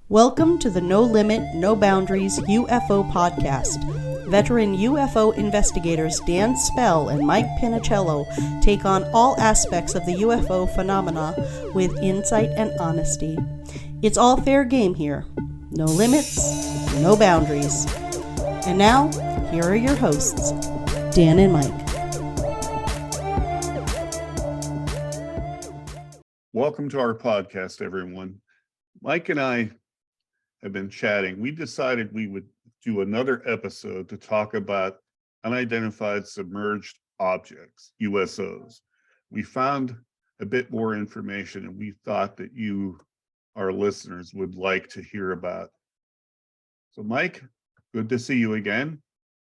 Welcome to the No Limit, No Boundaries UFO podcast. Veteran UFO investigators Dan Spell and Mike Pinicello take on all aspects of the UFO phenomena with insight and honesty. It's all fair game here. No limits, no boundaries. And now, here are your hosts, Dan and Mike. Welcome to our podcast, everyone. Mike and I have been chatting. We decided we would do another episode to talk about unidentified submerged objects, USOs. We found a bit more information and we thought that you, our listeners, would like to hear about. So Mike, good to see you again.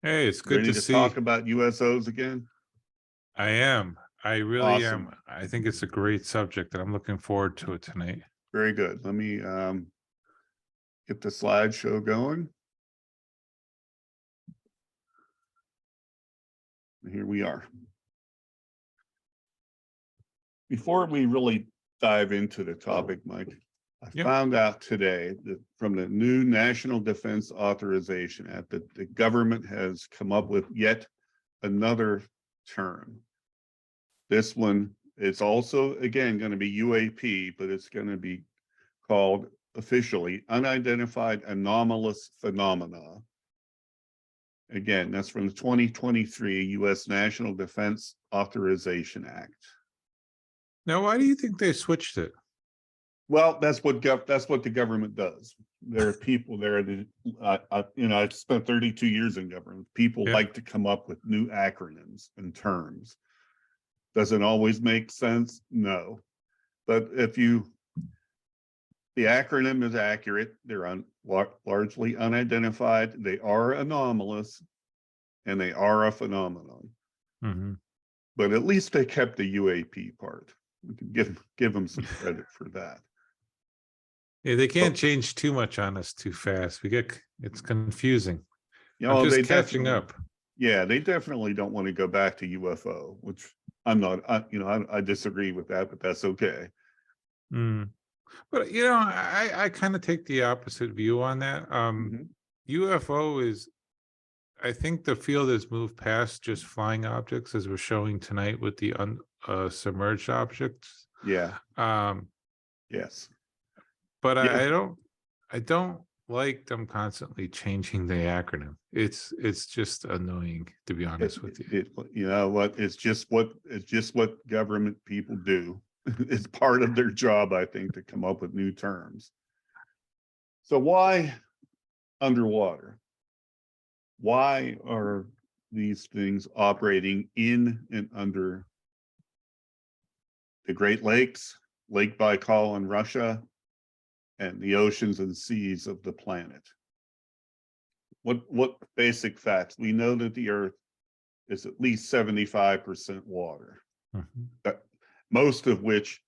Hey, it's good Ready to to see. talk about USOs again? I am. I really Awesome. am. I think it's a great subject and I'm looking forward to it tonight. Very good. Let me get the slideshow going. Here we are. Before we really dive into the topic, Mike, I found out today that from the new National Defense Authorization Act that the government has come up with yet another term. This one is also, again, going to be UAP, but it's going to be called officially Unidentified Anomalous Phenomena. Again, that's from the 2023 U.S. National Defense Authorization Act. Now, why do you think they switched it? Well, that's what the government does. There are people there that I spent 32 years in government. People like to come up with new acronyms and terms. Does it always make sense? No. But the acronym is accurate. They're largely unidentified. They are anomalous, and they are a phenomenon. Mm-hmm. But at least they kept the UAP part. We can give them some credit for that. Yeah, they can't change too much on us too fast. It's confusing. I'm just catching up. Yeah, they definitely don't want to go back to UFO, which I'm not. I disagree with that, but that's okay. Mm. But I kind of take the opposite view on that. UFO is, I think the field has moved past just flying objects, as we're showing tonight with the submerged objects. Yeah. Yes. But yeah. I don't like them constantly changing the acronym. It's just annoying, to be honest with you. You know what? It's just what government people do. It's part of their job, I think, to come up with new terms. So why underwater? Why are these things operating in and under the Great Lakes, Lake Baikal in Russia, and the oceans and seas of the planet? What basic facts? We know that the Earth is at least 75% water. Mm-hmm. Most of which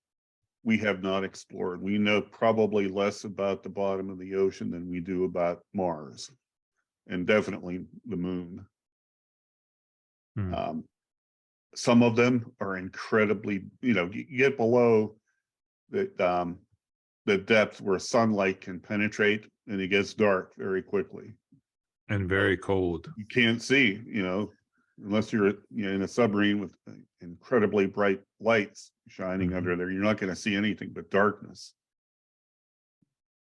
we have not explored. We know probably less about the bottom of the ocean than we do about Mars, and definitely the moon. Some of them are incredibly, you get below the depth where sunlight can penetrate, and it gets dark very quickly. And very cold. You can't see, unless you're in a submarine with incredibly bright lights shining under there. You're not going to see anything but darkness.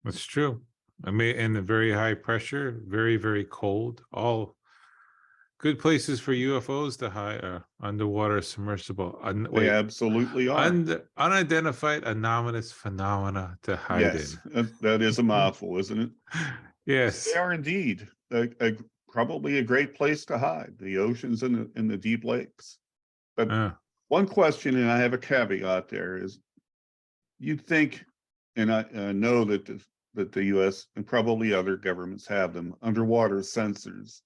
That's true. I mean, and the very high pressure, very, very cold, all good places for UFOs to hide. Underwater submersible. They absolutely are. Unidentified anomalous phenomena to hide in. That is a mouthful, isn't it? Yes. They are indeed probably a great place to hide, the oceans and the deep lakes. But one question, and I have a caveat there, is you'd think, and I know that the U.S. and probably other governments have them, underwater sensors.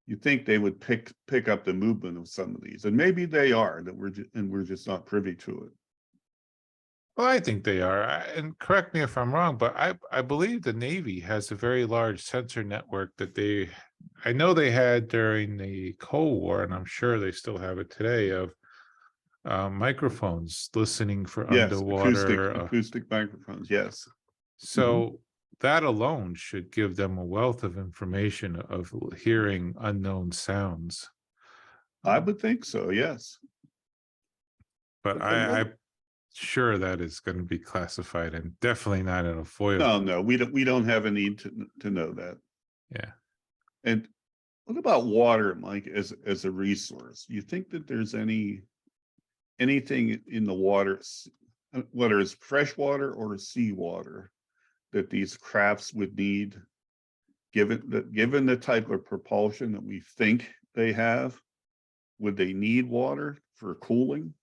You'd think they would pick up the movement of some of these, and maybe they are, we're just not privy to it. Well, I think they are, and correct me if I'm wrong, but I believe the Navy has a very large sensor network that I know they had during the Cold War, and I'm sure they still have it today, of microphones listening for underwater acoustic microphones. Yes. So that alone should give them a wealth of information of hearing unknown sounds. I would think so, yes. But But what, I'm sure that is going to be classified and definitely not in a FOIA. no, we don't have a need to know that. Yeah. And what about water, Mike, as a resource? You think that there's anything in the water, whether it's fresh water or seawater, that these crafts would need, given the type of propulsion that we think they have? Would they need water for cooling?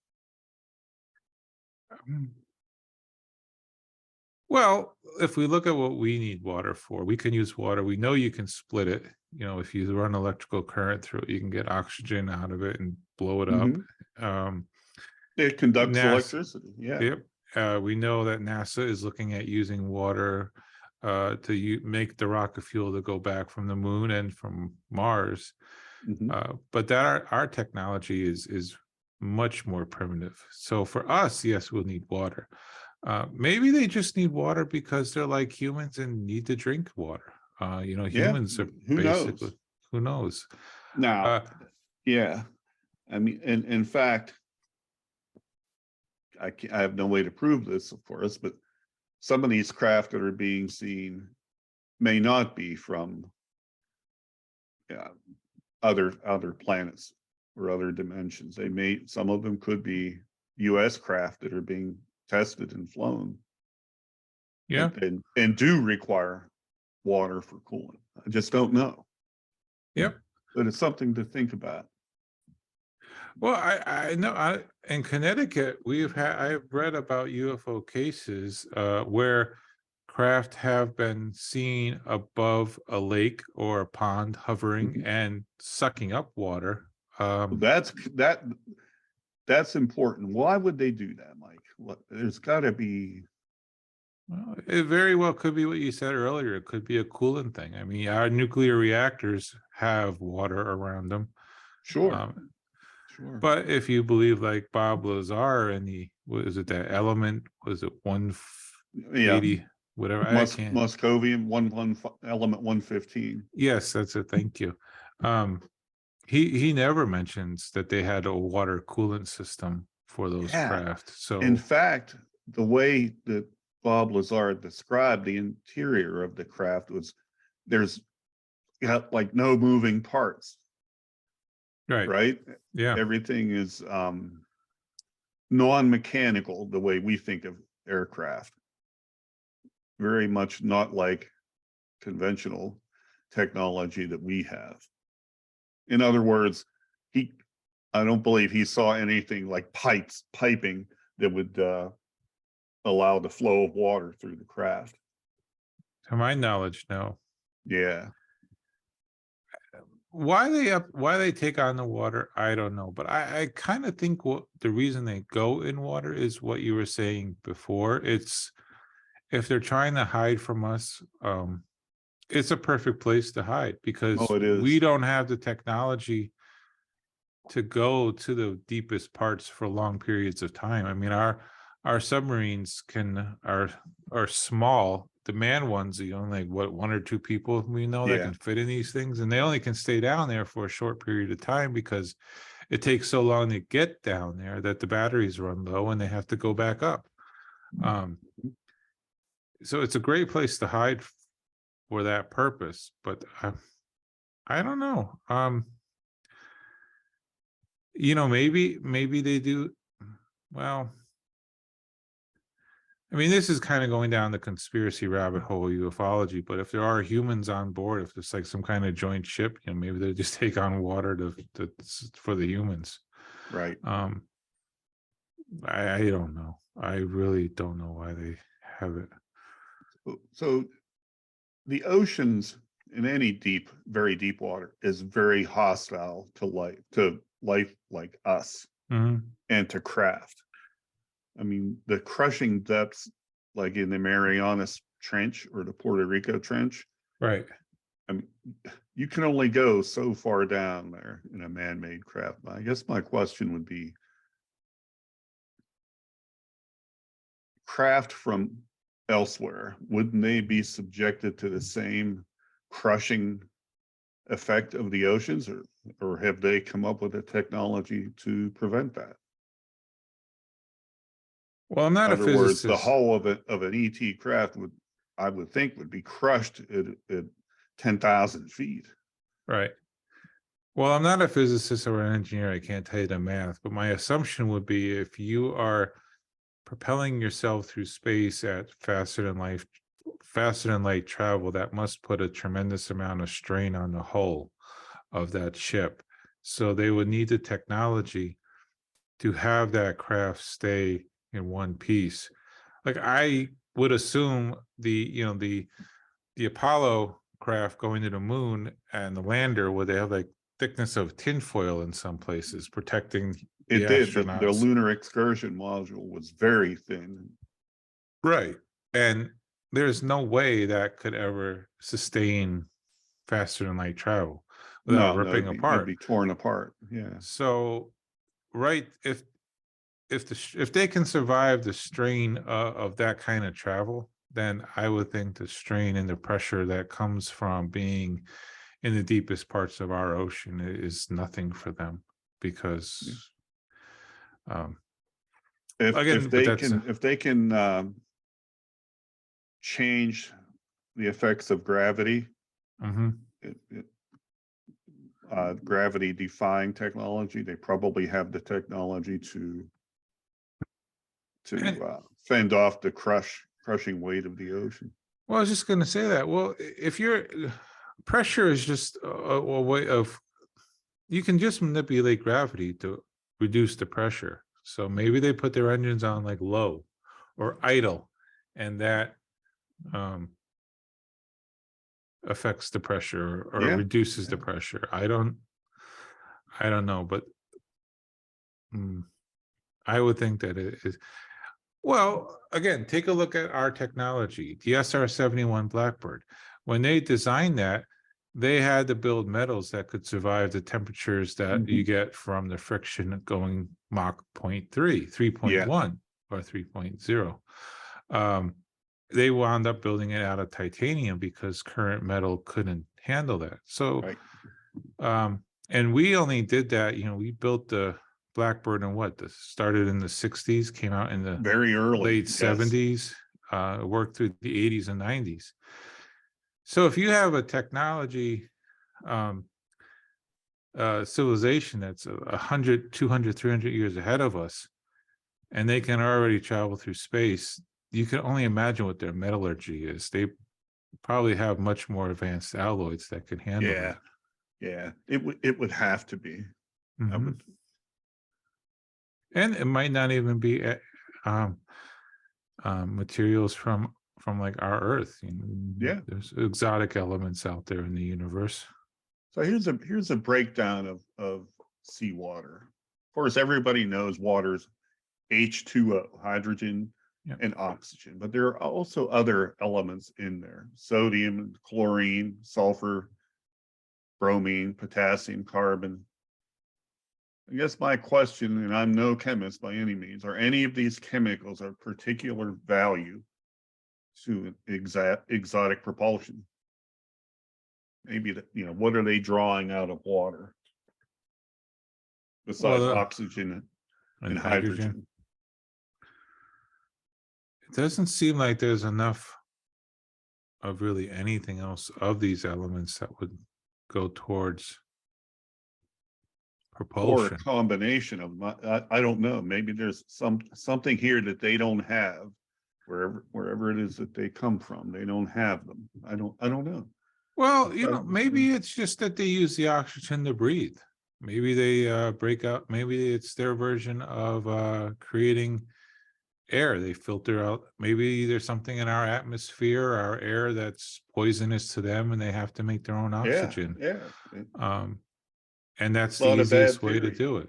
Well, if we look at what we need water for, we can use water. We know you can split it. You know, if you run electrical current through it, you can get oxygen out of it and blow it up. It conducts NASA, electricity. Yeah. Yep. We know that NASA is looking at using water to make the rocket fuel to go back from the moon and from Mars. But that our technology is much more primitive. So for us, yes, we'll need water. Maybe they just need water because they're like humans and need to drink water. Humans are basically, who knows? Now, yeah. I mean, in fact, I have no way to prove this, of course, but some of these craft that are being seen may not be from other planets or other dimensions. Some of them could be U.S. craft that are being tested and flown. Yeah. And do require water for cooling. I just don't know. Yep. But it's something to think about. Well, I know in Connecticut, I've read about UFO cases where craft have been seen above a lake or a pond hovering and sucking up water. That's important. Why would they do that, Mike? There's got to be. Well, it very well could be what you said earlier. It could be a cooling thing. I mean, our nuclear reactors have water around them. Sure. Sure. But if you believe like Bob Lazar and what is it, that element, was it 180, whatever? Moscovium, element 115. Yes, that's it. Thank you. He never mentions that they had a water coolant system for those craft. So in fact, the way that Bob Lazar described the interior of the craft was there's got like no moving parts. Right? Yeah. Everything is non-mechanical the way we think of aircraft. Very much not like conventional technology that we have. In other words, I don't believe he saw anything like piping that would allow the flow of water through the craft. To my knowledge, no. Yeah. Why they take on the water, I don't know. But I kind of think the reason they go in water is what you were saying before. It's if they're trying to hide from us, it's a perfect place to hide because we don't have the technology to go to the deepest parts for long periods of time. I mean, our submarines are small. The manned ones, only like one or two people we know that can fit in these things, and they only can stay down there for a short period of time because it takes so long to get down there that the batteries run low and they have to go back up. So it's a great place to hide for that purpose, but I don't know. Maybe they do. Well, I mean, this is kind of going down the conspiracy rabbit hole, ufology, but if there are humans on board, if there's like some kind of joint ship, maybe they just take on water for the humans. Right. I don't know. I really don't know why they have it. So the oceans in any very deep water is very hostile to life like us and to craft. I mean, the crushing depths, like in the Marianas Trench or the Puerto Rico Trench, right? I mean, you can only go so far down there in a man-made craft. I guess my question would be, craft from elsewhere, wouldn't they be subjected to the same crushing effect of the oceans, or have they come up with a technology to prevent that? Well, I'm not In a other words, the physicist. hull of an ET craft I would think, would be crushed at 10,000 feet. Right. Well, I'm not a physicist or an engineer. I can't tell you the math, but my assumption would be if you are propelling yourself through space at faster than light travel, that must put a tremendous amount of strain on the hull of that ship. So they would need the technology to have that craft stay in one piece. Like I would assume the Apollo craft going to the moon and the lander, where they have like thickness of tinfoil in some places protecting the It did. The astronauts. lunar excursion module was very thin. Right. And there's no way that could ever sustain faster than light travel without No, ripping it'd apart. be torn apart. Yeah. So, right, if they can survive the strain of that kind of travel, then I would think the strain and the pressure that comes from being in the deepest parts of our ocean is nothing for them, because again, but that's if they can change the effects of gravity, gravity defying technology, they probably have the technology to fend off the crushing weight of the ocean. Well, I was just going to say that. Well, if your pressure is just a way of, you can just manipulate gravity to reduce the pressure. So maybe they put their engines on like low or idle, and that affects the pressure or reduces the pressure. I don't know, but I would think that it is. Well, again, take a look at our technology, the SR-71 Blackbird. When they designed that, they had to build metals that could survive the temperatures that you get from the friction going Mach 0.3, 3.1, or 3.0. They wound up building it out of titanium because current metal couldn't handle that. So, and we only did that, we built the Blackbird in started in the 60s, came out in the very early late 70s, worked through the 80s and 90s. So if you have a technology civilization that's 100, 200, 300 years ahead of us, and they can already travel through space, you can only imagine what their metallurgy is. They probably have much more advanced alloys that can handle that. Yeah, it would have to be. And it might not even be materials from like our Earth. There's exotic elements out there in the universe. So here's a breakdown of seawater. Of course, everybody knows water's H2O, hydrogen and oxygen, but there are also other elements in there: sodium, chlorine, sulfur, bromine, potassium, carbon. I guess my question, and I'm no chemist by any means, are any of these chemicals of particular value to exotic propulsion? Maybe what are they drawing out of water besides oxygen and hydrogen? It doesn't seem like there's enough of really anything else of these elements that would go towards propulsion. Or a combination of them. I don't know. Maybe there's something here that they don't have, wherever it is that they come from. They don't have them. I don't know. Well, maybe it's just that they use the oxygen to breathe. Maybe they break out. Maybe it's their version of creating air. They filter out. Maybe there's something in our atmosphere, our air, that's poisonous to them, and they have to make their own oxygen. And that's the easiest way to do it.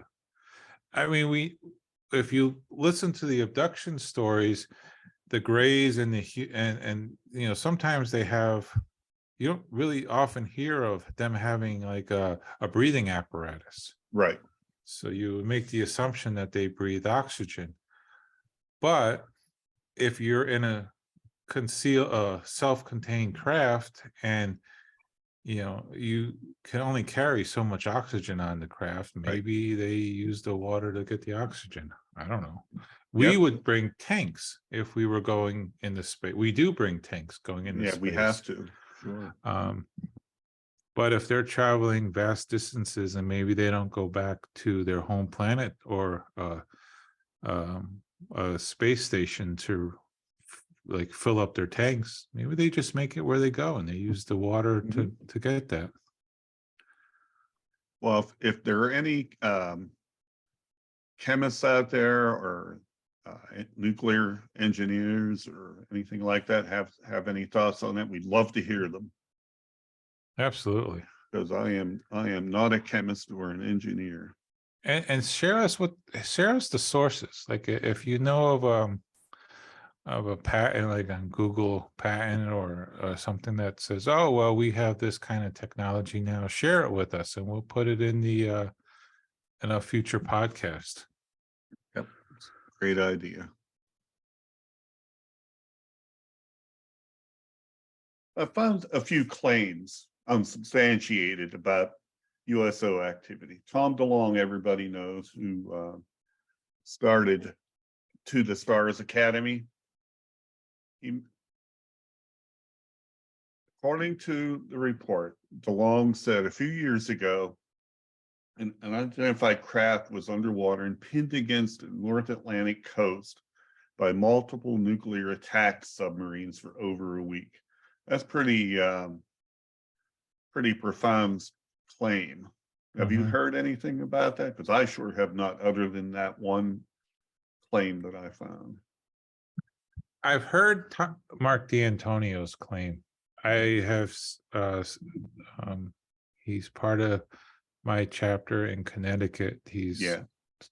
I mean, if you listen to the abduction stories, the Greys and sometimes they have. You don't really often hear of them having like a breathing apparatus. Right. So you make the assumption that they breathe oxygen. But if you're in a self-contained craft, and you can only carry so much oxygen on the craft. Maybe they use the water to get the oxygen. I don't know. We would bring tanks if we were going into space. We do bring tanks going into space. We have to. Sure. But if they're traveling vast distances and maybe they don't go back to their home planet or a space station to like fill up their tanks, maybe they just make it where they go and they use the water to get that. Well, if there are any chemists out there or nuclear engineers or anything like that have any thoughts on that, we'd love to hear them. Absolutely. Because I am not a chemist or an engineer. And share us the sources. Like if you know of a patent, like on Google patent or something that says, oh, well, we have this kind of technology now, share it with us and we'll put it in in a future podcast. Yep. Great idea. I found a few claims unsubstantiated about USO activity. Tom DeLonge, everybody knows, who started To the Stars Academy. According to the report, DeLonge said a few years ago, an unidentified craft was underwater and pinned against the North Atlantic coast by multiple nuclear attack submarines for over a week. That's pretty profound claim. Have you heard anything about that? Because I sure have not, other than that one claim that I found. I've heard Mark D'Antonio's claim. I have, he's part of my chapter in Connecticut.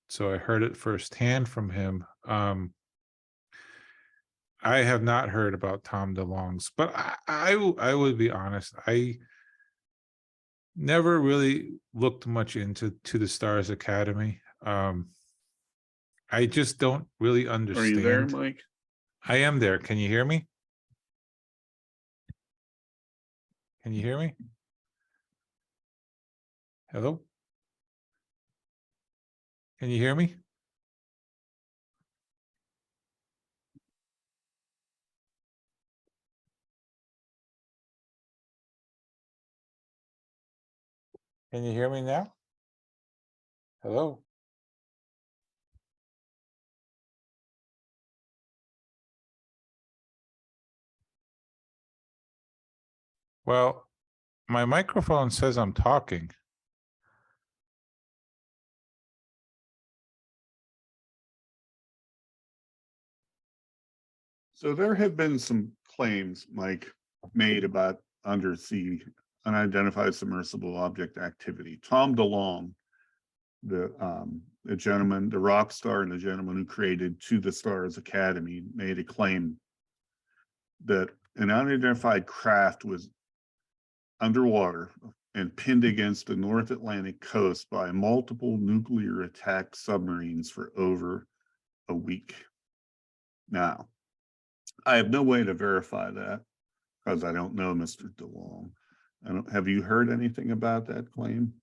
So I heard it firsthand from him. I have not heard about Tom DeLonge's, but I would be honest. I never really looked much into To the Stars Academy. I just don't really understand. Are you there, Mike? I am there. Can you hear me? Can you hear me? Hello? Can you hear me? Can you hear me now? Hello? Well, my microphone says I'm talking. So there have been some claims, Mike, made about undersea unidentified submersible object activity. Tom DeLonge, the gentleman, the rock star and the gentleman who created To the Stars Academy, made a claim that an unidentified craft was underwater and pinned against the North Atlantic coast by multiple nuclear attack submarines for over a week. Now, I have no way to verify that because I don't know Mr. DeLonge. Have you heard anything about that claim?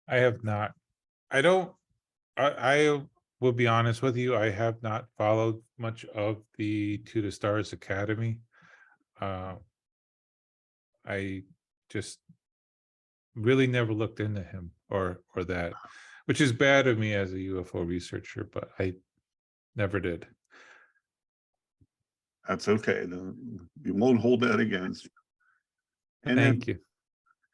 I have not. I will be honest with you. I have not followed much of the To the Stars Academy. I just really never looked into him or that, which is bad of me as a UFO researcher, but I never did. That's okay. You won't hold that against you. Thank you.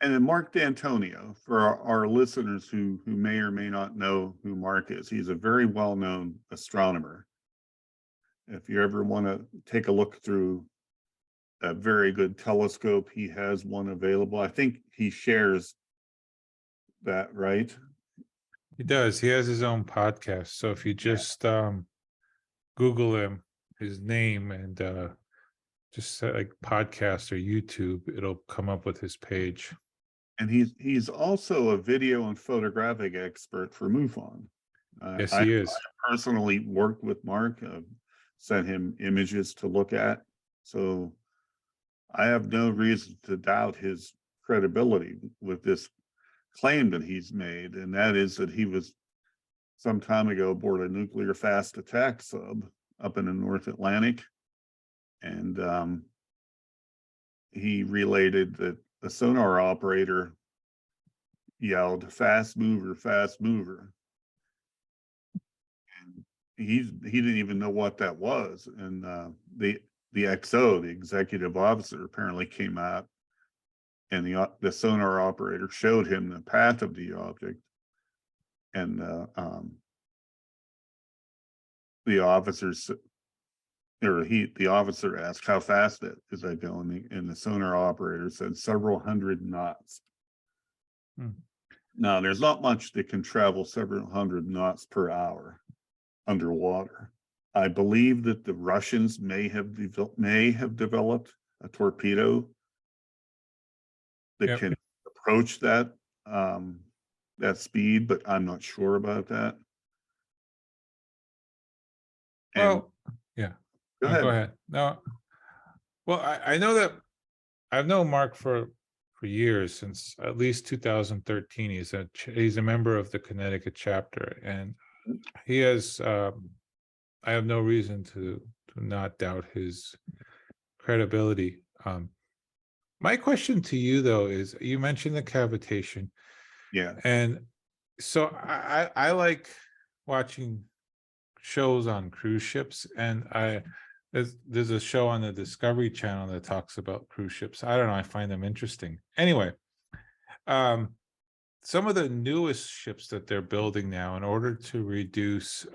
And then Mark D'Antonio, for our listeners who may or may not know who Mark is, he's a very well-known astronomer. If you ever want to take a look through a very good telescope, he has one available. I think he shares that, right? He does. He has his own podcast. So if you just Google him, his name, and just set like podcast or YouTube, it'll come up with his page. And he's also a video and photographic expert for MUFON. Yes, he is. I personally worked with Mark, sent him images to look at. So I have no reason to doubt his credibility with this claim that he's made, and that is that he was some time ago aboard a nuclear fast attack sub up in the North Atlantic, and he related that the sonar operator yelled "fast mover, fast mover," and he didn't even know what that was. And the XO, the executive officer, apparently came out, and the sonar operator showed him the path of the object, and the officers the officer asked how fast is that going, and the sonar operator said several hundred knots. Now, there's not much that can travel several hundred knots per hour underwater. I believe that the Russians may have developed a torpedo that can approach that speed, but I'm not sure about that. Well, yeah. Go ahead. Go ahead. No. Well, I know that I've known Mark for years, since at least 2013. He's a member of the Connecticut chapter, and he has. I have no reason to not doubt his credibility. My question to you, though, is you mentioned the cavitation. Yeah. And so I like watching shows on cruise ships, and there's a show on the Discovery Channel that talks about cruise ships. I don't know, I find them interesting. Anyway, some of the newest ships that they're building now, in order to reduce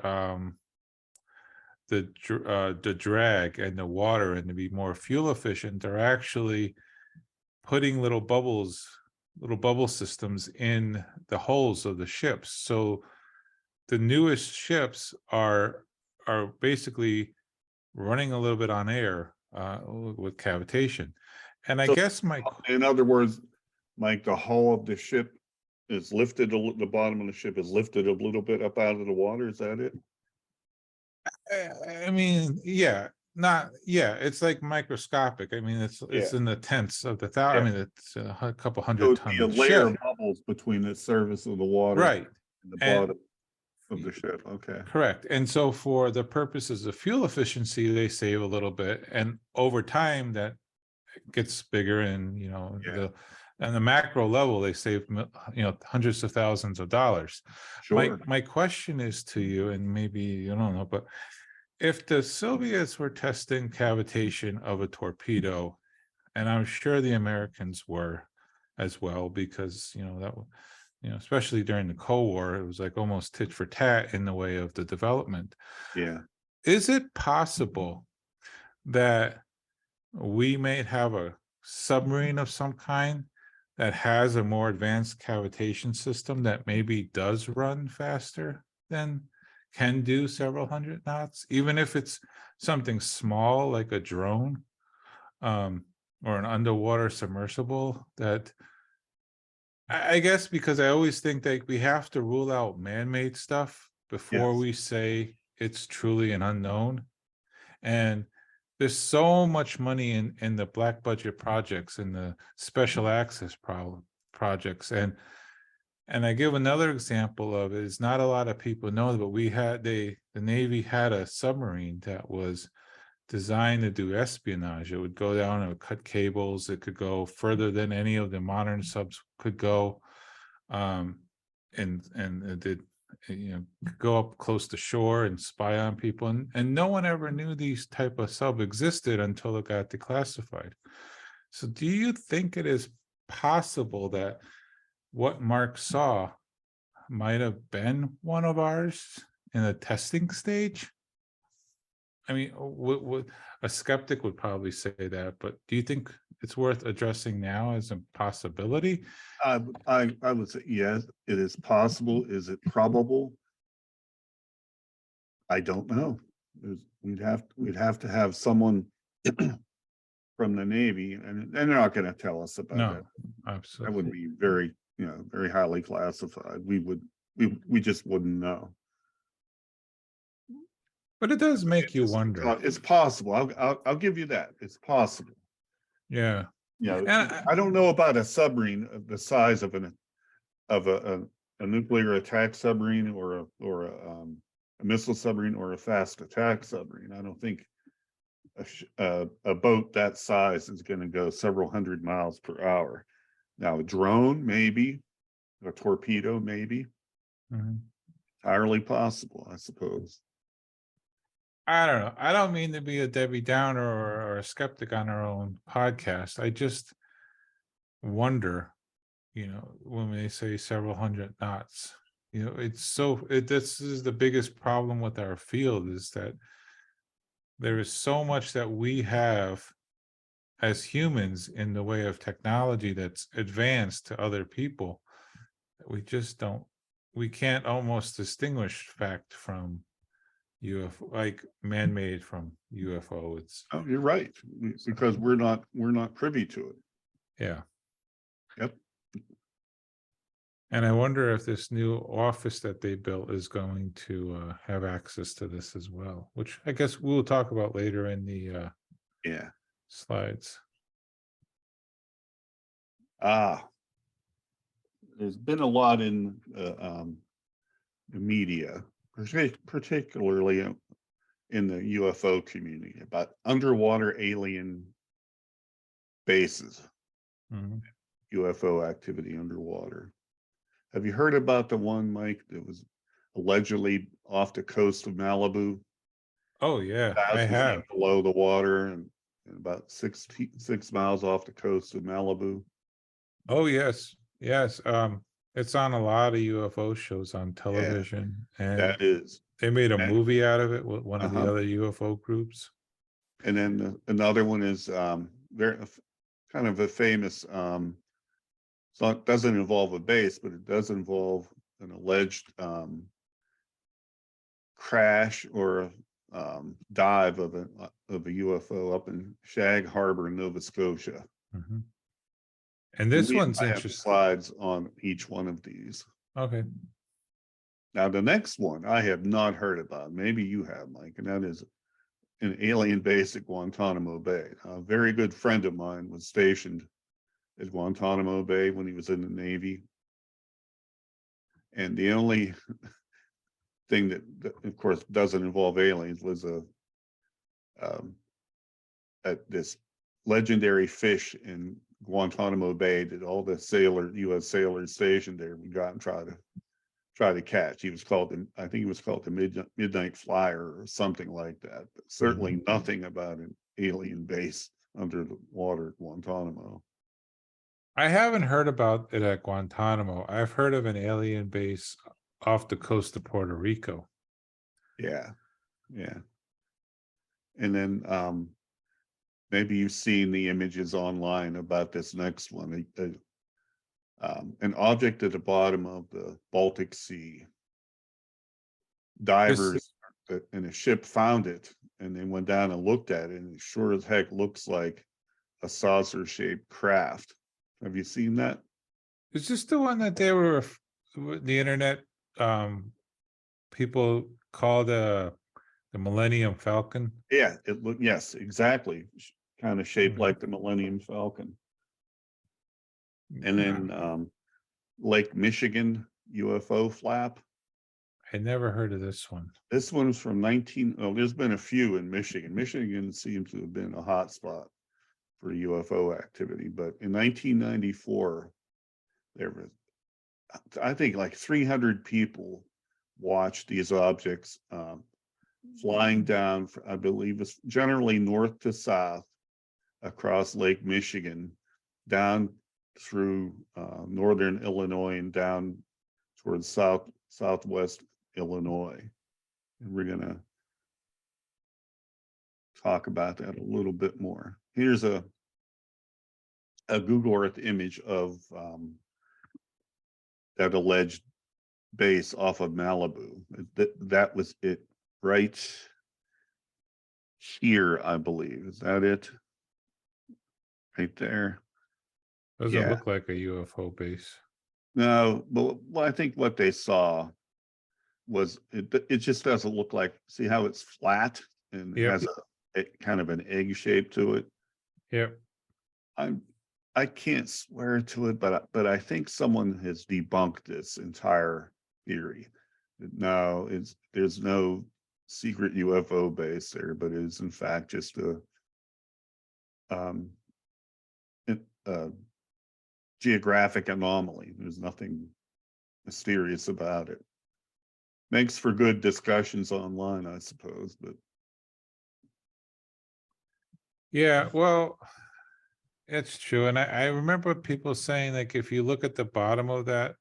the drag and the water and to be more fuel efficient, they're actually putting little bubble systems in the hulls of the ships. So the newest ships are basically running a little bit on air with cavitation. And I guess in other words, Mike, the hull of the ship is lifted, the bottom of the ship is lifted a little bit up out of the water. Is that it? I mean, it's like microscopic. I mean, it's in the tenths of the thousand. I mean, it's a couple hundred tons. So a layer of bubbles between the surface of the water, right, and the bottom of the ship. Okay, correct. And so for the purposes of fuel efficiency, they save a little bit, and over time that gets bigger, and and the macro level, they save hundreds of thousands of dollars. Sure. My question is to you, and maybe you don't know, but if the Soviets were testing cavitation of a torpedo, and I'm sure the Americans were as well, because especially during the Cold War, it was like almost tit for tat in the way of the development. Yeah. Is it possible that we may have a submarine of some kind that has a more advanced cavitation system that maybe does run faster than can do several hundred knots, even if it's something small like a drone or an underwater submersible? That I guess, because I always think that we have to rule out man-made stuff before we say it's truly an unknown. And there's so much money in the black budget projects and the special access projects. And I give another example of it. Is not a lot of people know, but the Navy had a submarine that was designed to do espionage. It would go down, it would cut cables, it could go further than any of the modern subs could go. And it did, could go up close to shore and spy on people. And no one ever knew these type of sub existed until it got declassified. So do you think it is possible that what Mark saw might have been one of ours in the testing stage? I mean, a skeptic would probably say that, but do you think it's worth addressing now as a possibility? I would say yes, it is possible. Is it probable? I don't know. We'd have to have someone from the Navy, and they're not going to tell us about that. Absolutely. That would be very, very highly classified. We just wouldn't know. But it does make you wonder. It's possible. I'll give you that. It's possible. Yeah. You know, And I don't know about a submarine of the size of a nuclear attack submarine or a missile submarine or a fast attack submarine. I don't think a boat that size is going to go several hundred miles per hour. Now, a drone, maybe, a torpedo, maybe, Mhm. entirely possible, I suppose. I don't know. I don't mean to be a Debbie Downer or a skeptic on our own podcast. I just wonder, when they say several hundred knots, this is the biggest problem with our field, is that there is so much that we have as humans in the way of technology that's advanced to other people that we can't almost distinguish fact from UFO, like man-made from UFO. Oh, you're right, because we're not privy to it. Yeah. Yep. And I wonder if this new office that they built is going to have access to this as well, which I guess we'll talk about later in the slides. There's been a lot in the media, particularly in the UFO community, about underwater alien bases, Mhm. UFO activity underwater. Have you heard about the one, Mike, that was allegedly off the coast of Malibu? Oh yeah, I 1,000 have. feet below the water and about 6 miles off the coast of Malibu. Oh yes, yes. It's on a lot of UFO shows on television, and That is. they made a And- movie out of it with one of the Uh-huh. other UFO groups. And then another one is very kind of a famous. So it doesn't involve a base, but it does involve an alleged crash or dive of a UFO up in Shag Harbor, Nova Scotia. Mhm. And this one's I have interesting. slides on each one of these. Okay. Now, the next one I have not heard about. Maybe you have, Mike, and that is an alien base at Guantanamo Bay. A very good friend of mine was stationed at Guantanamo Bay when he was in the Navy. And the only thing that of course, doesn't involve aliens was this legendary fish in Guantanamo Bay that all the U.S. sailors stationed there would go out and try to catch. I think he was called the Midnight Flyer or something like that. But certainly nothing about an alien base under the water at Guantanamo. I haven't heard about it at Guantanamo. I've heard of an alien base off the coast of Puerto Rico. Yeah. And then maybe you've seen the images online about this next one. An object at the bottom of the Baltic Sea. Divers in a ship found it, and they went down and looked at it, and it sure as heck looks like a saucer-shaped craft. Have you seen that? Is this the one that the internet people call the Millennium Falcon? Yeah, yes, exactly. Kind of shaped like the Millennium Falcon. And then Lake Michigan UFO flap. I never heard of this one. This one's from there's been a few in Michigan. Michigan seems to have been a hot spot for UFO activity, but in 1994, there was, I think, like 300 people watched these objects flying down, I believe it's generally north to south across Lake Michigan, down through northern Illinois and down towards southwest Illinois. And we're going to talk about that a little bit more. Here's a Google Earth image of that alleged base off of Malibu. That was it right here, I believe. Is that it? Right there. Doesn't look like a UFO base. No, well, I think what they saw it just doesn't look like, see how it's flat and Yep. has a kind of an egg shape to it. Yep. I can't swear to it, but I think someone has debunked this entire theory. No, there's no secret UFO base there, but it is in fact just a geographic anomaly. There's nothing mysterious about it. Makes for good discussions online, I suppose, but Yeah, well, it's true. And I remember people saying, like, if you look at the bottom of that,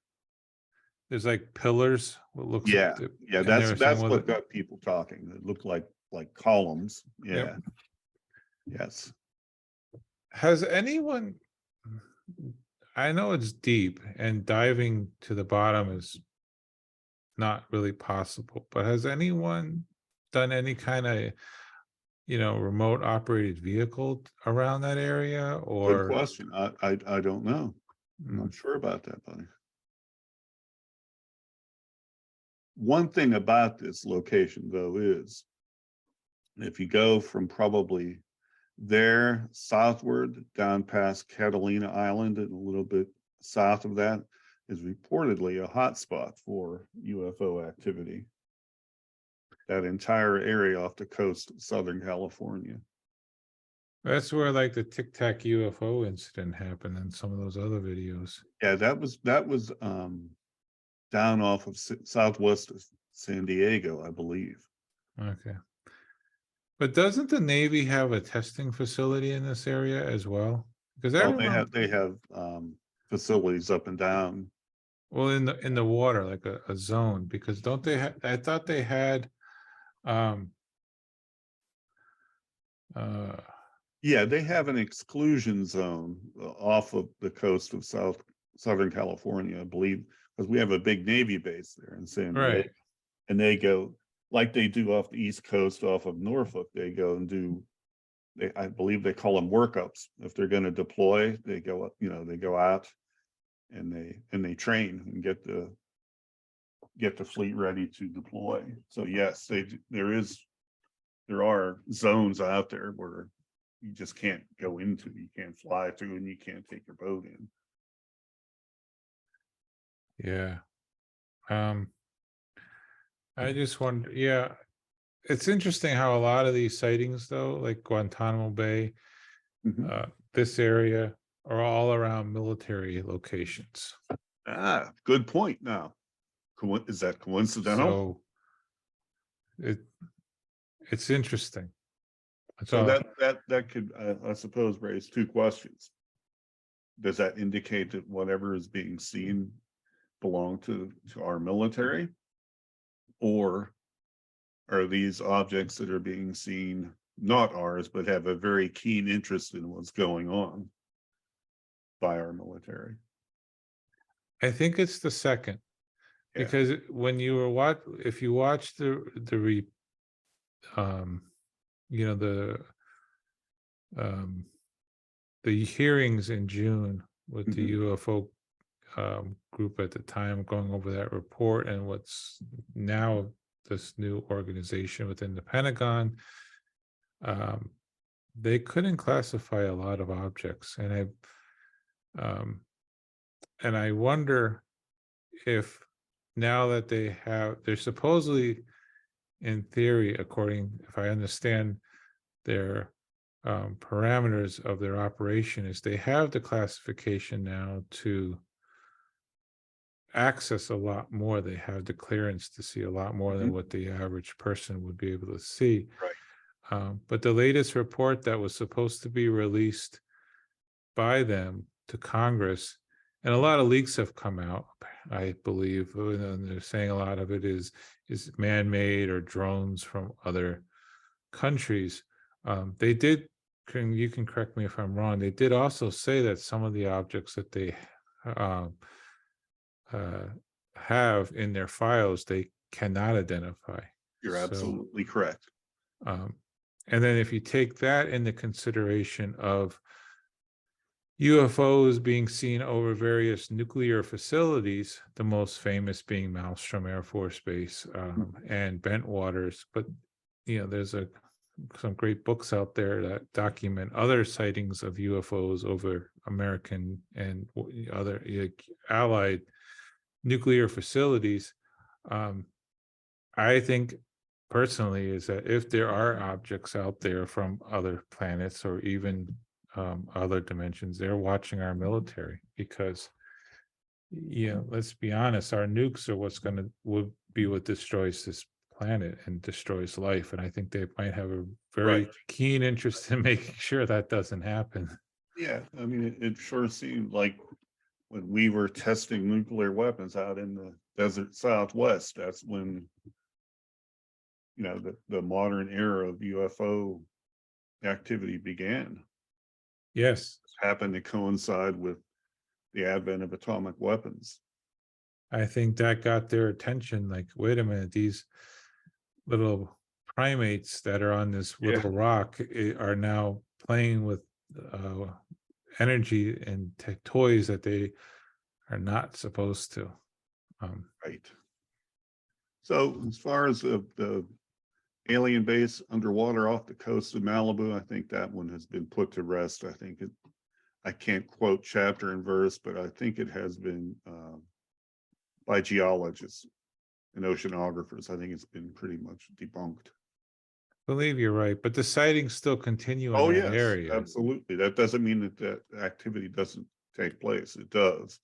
there's like pillars, what looks yeah, and they were saying, that's well, what got people talking. It looked like columns. Yeah. Yep. Yes. Has anyone, I know it's deep and diving to the bottom is not really possible, but has anyone done any kind of, remote operated vehicle around that area? Good Or question. I don't know. I'm Mm, not sure about that, buddy. One thing about this location, though, is if you go from probably there southward down past Catalina Island and a little bit south of that is reportedly a hotspot for UFO activity. That entire area off the coast of Southern California. that's where like the Tic Tac UFO incident happened and some of those other videos. Yeah, that was down off of southwest of San Diego, I believe. Okay. But doesn't the Navy have a testing facility in this area as well? Because I Well, remember, they have facilities up and down. well, in the water, like a zone, because don't they have, I thought they had um uh Yeah, they have an exclusion zone off of the coast of Southern California, I believe, because we have a big Navy base there in San Diego. right. And they go like they do off the East Coast, off of Norfolk. They go and do, I believe they call them workups. If they're going to deploy, they go up, they go out and they train and get the fleet ready to deploy. So yes, there are zones out there where you just can't go into, you can't fly through, and you can't take your boat in. Yeah. I just wonder, yeah, it's interesting how a lot of these sightings, though, like Guantanamo Bay, this area, are all around military locations. Good point. Now, is that coincidental? So it's interesting. So that could, I suppose, raise two questions. Does that indicate that whatever is being seen belong to our military? Or are these objects that are being seen not ours, but have a very keen interest in what's going on by our military? I think it's the second, because when you were if you watch the hearings in June with the UFO group at the time, going over that report and what's now this new organization within the Pentagon, they couldn't classify a lot of objects, and I wonder if now that they're supposedly, in theory, according, if I understand their parameters of their operation, is they have the classification now to access a lot more. They have the clearance to see a lot more than what the average person would be able to see. Right. But the latest report that was supposed to be released by them to Congress, and a lot of leaks have come out, I believe, and they're saying a lot of it is man-made or drones from other countries. They did, you can correct me if I'm wrong, they did also say that some of the objects that they have in their files they cannot identify. You're absolutely correct. And then if you take that into consideration of UFOs being seen over various nuclear facilities, the most famous being Malmstrom Air Force Base and Bentwaters. But there's some great books out there that document other sightings of UFOs over American and other allied nuclear facilities. I think personally is that if there are objects out there from other planets or even other dimensions, they're watching our military, because let's be honest, our nukes are would be what destroys this planet and destroys life, and I think they might have a very keen interest in making sure that doesn't happen. Yeah, I mean, it sure seemed like when we were testing nuclear weapons out in the desert Southwest, that's when the modern era of UFO activity began. Yes, It happened to coincide with the advent of atomic weapons. I think that got their attention. Like, wait a minute, these little primates that are on this little rock are now playing with energy and toys that they are not supposed to. Right. So as far as the alien base underwater off the coast of Malibu, I think that one has been put to rest. I can't quote chapter and verse, but I think it has been by geologists and oceanographers. I think it's been pretty much debunked. I believe you're right, but the sightings still continue in that area. Absolutely. That doesn't mean that activity doesn't take place. It does.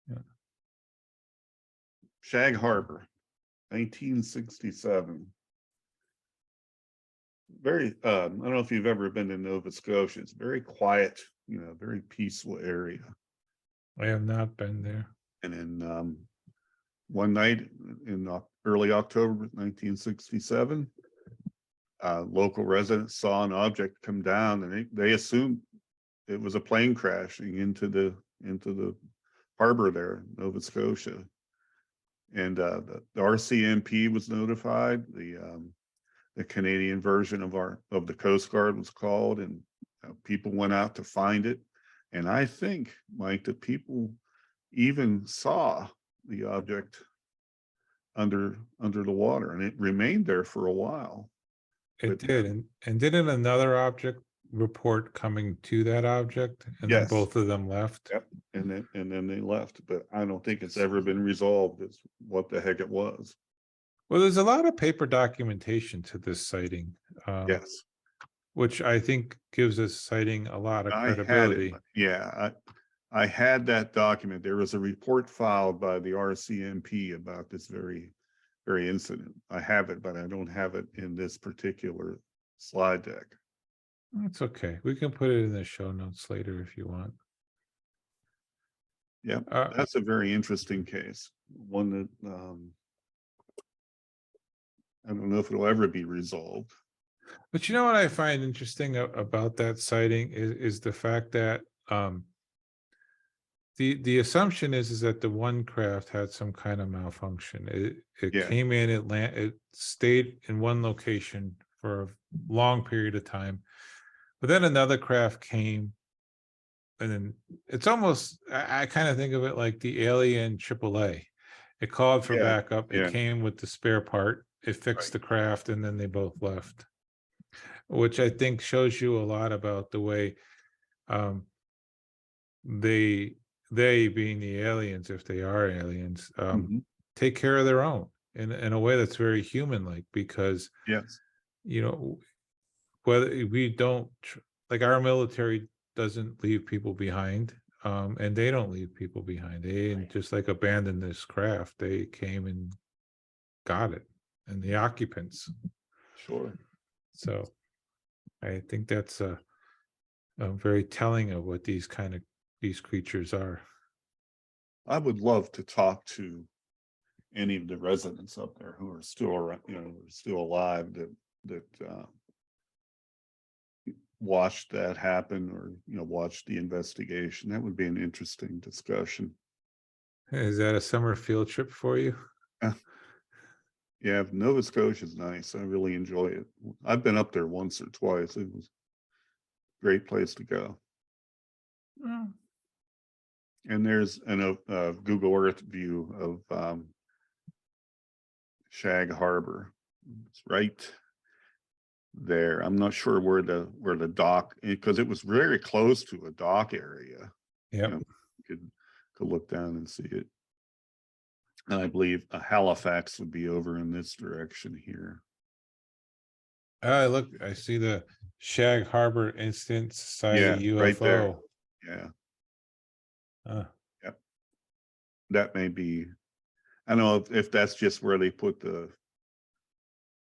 Yeah. Shag Harbor, 1967. Very, I don't know if you've ever been to Nova Scotia. It's very quiet, very peaceful area. I have not been there. And then one night in early October 1967, local residents saw an object come down, and they assumed it was a plane crashing into the harbor there, Nova Scotia. And the RCMP was notified. The Canadian version of the Coast Guard was called, and people went out to find it. And I think, Mike, that people even saw the object under the water, and it remained there for a while. It did, and didn't another object report coming to that object, and then both of them left? Yep, and then they left, but I don't think it's ever been resolved as what the heck it was. Well, there's a lot of paper documentation to this sighting. Yes, which I think gives this sighting a lot of credibility. I had that document. There was a report filed by the RCMP about this very incident. I have it, but I don't have it in this particular slide deck. That's okay. We can put it in the show notes later if you want. Yeah, that's a very interesting case. One that I don't know if it'll ever be resolved. But you know what I find interesting about that sighting is the fact that the assumption is that the one craft had some kind of malfunction. It came in, it stayed in one location for a long period of time, but then another craft came, and then it's almost, I kind of think of it like the alien AAA. It called for backup. It came with the spare part. It fixed the craft, and then they both left, which I think shows you a lot about the way they being the aliens, if they are aliens, take care of their own in a way that's very human-like, because whether we don't, like, our military doesn't leave people behind, and they don't leave people behind. They just like abandoned this craft. They came and got it, and the occupants. Sure. So I think that's a very telling of what these creatures are. I would love to talk to any of the residents up there who are still around, still alive, that watched that happen, or watched the investigation. That would be an interesting discussion. Is that a summer field trip for you? Yeah, Nova Scotia is nice. I really enjoy it. I've been up there once or twice. It was a great place to go. And there's a Google Earth view of Shag Harbor. It's right there. I'm not sure where the dock, because it was very close to a dock area. Yep. You know, you could look down and see it. And I believe Halifax would be over in this direction here. Look, I see the Shag Harbor Incident Society UFO. Right there. Yeah. Yep. That may be, I don't know if that's just where they put the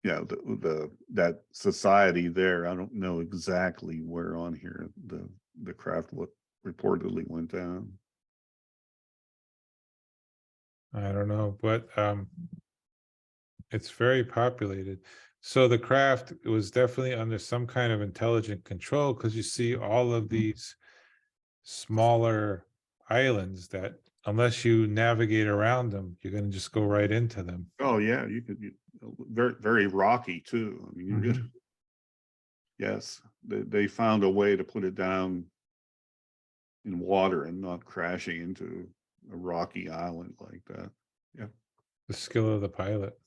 that society there. I don't know exactly where on here the craft reportedly went down. I don't know, but it's very populated. So the craft was definitely under some kind of intelligent control, because you see all of these smaller islands that, unless you navigate around them, you're going to just go right into them. Oh yeah, you could be very, very rocky too. I mean, you're good. Yes, they found a way to put it down in water and not crashing into a rocky island like that. Yeah. The skill of the pilot.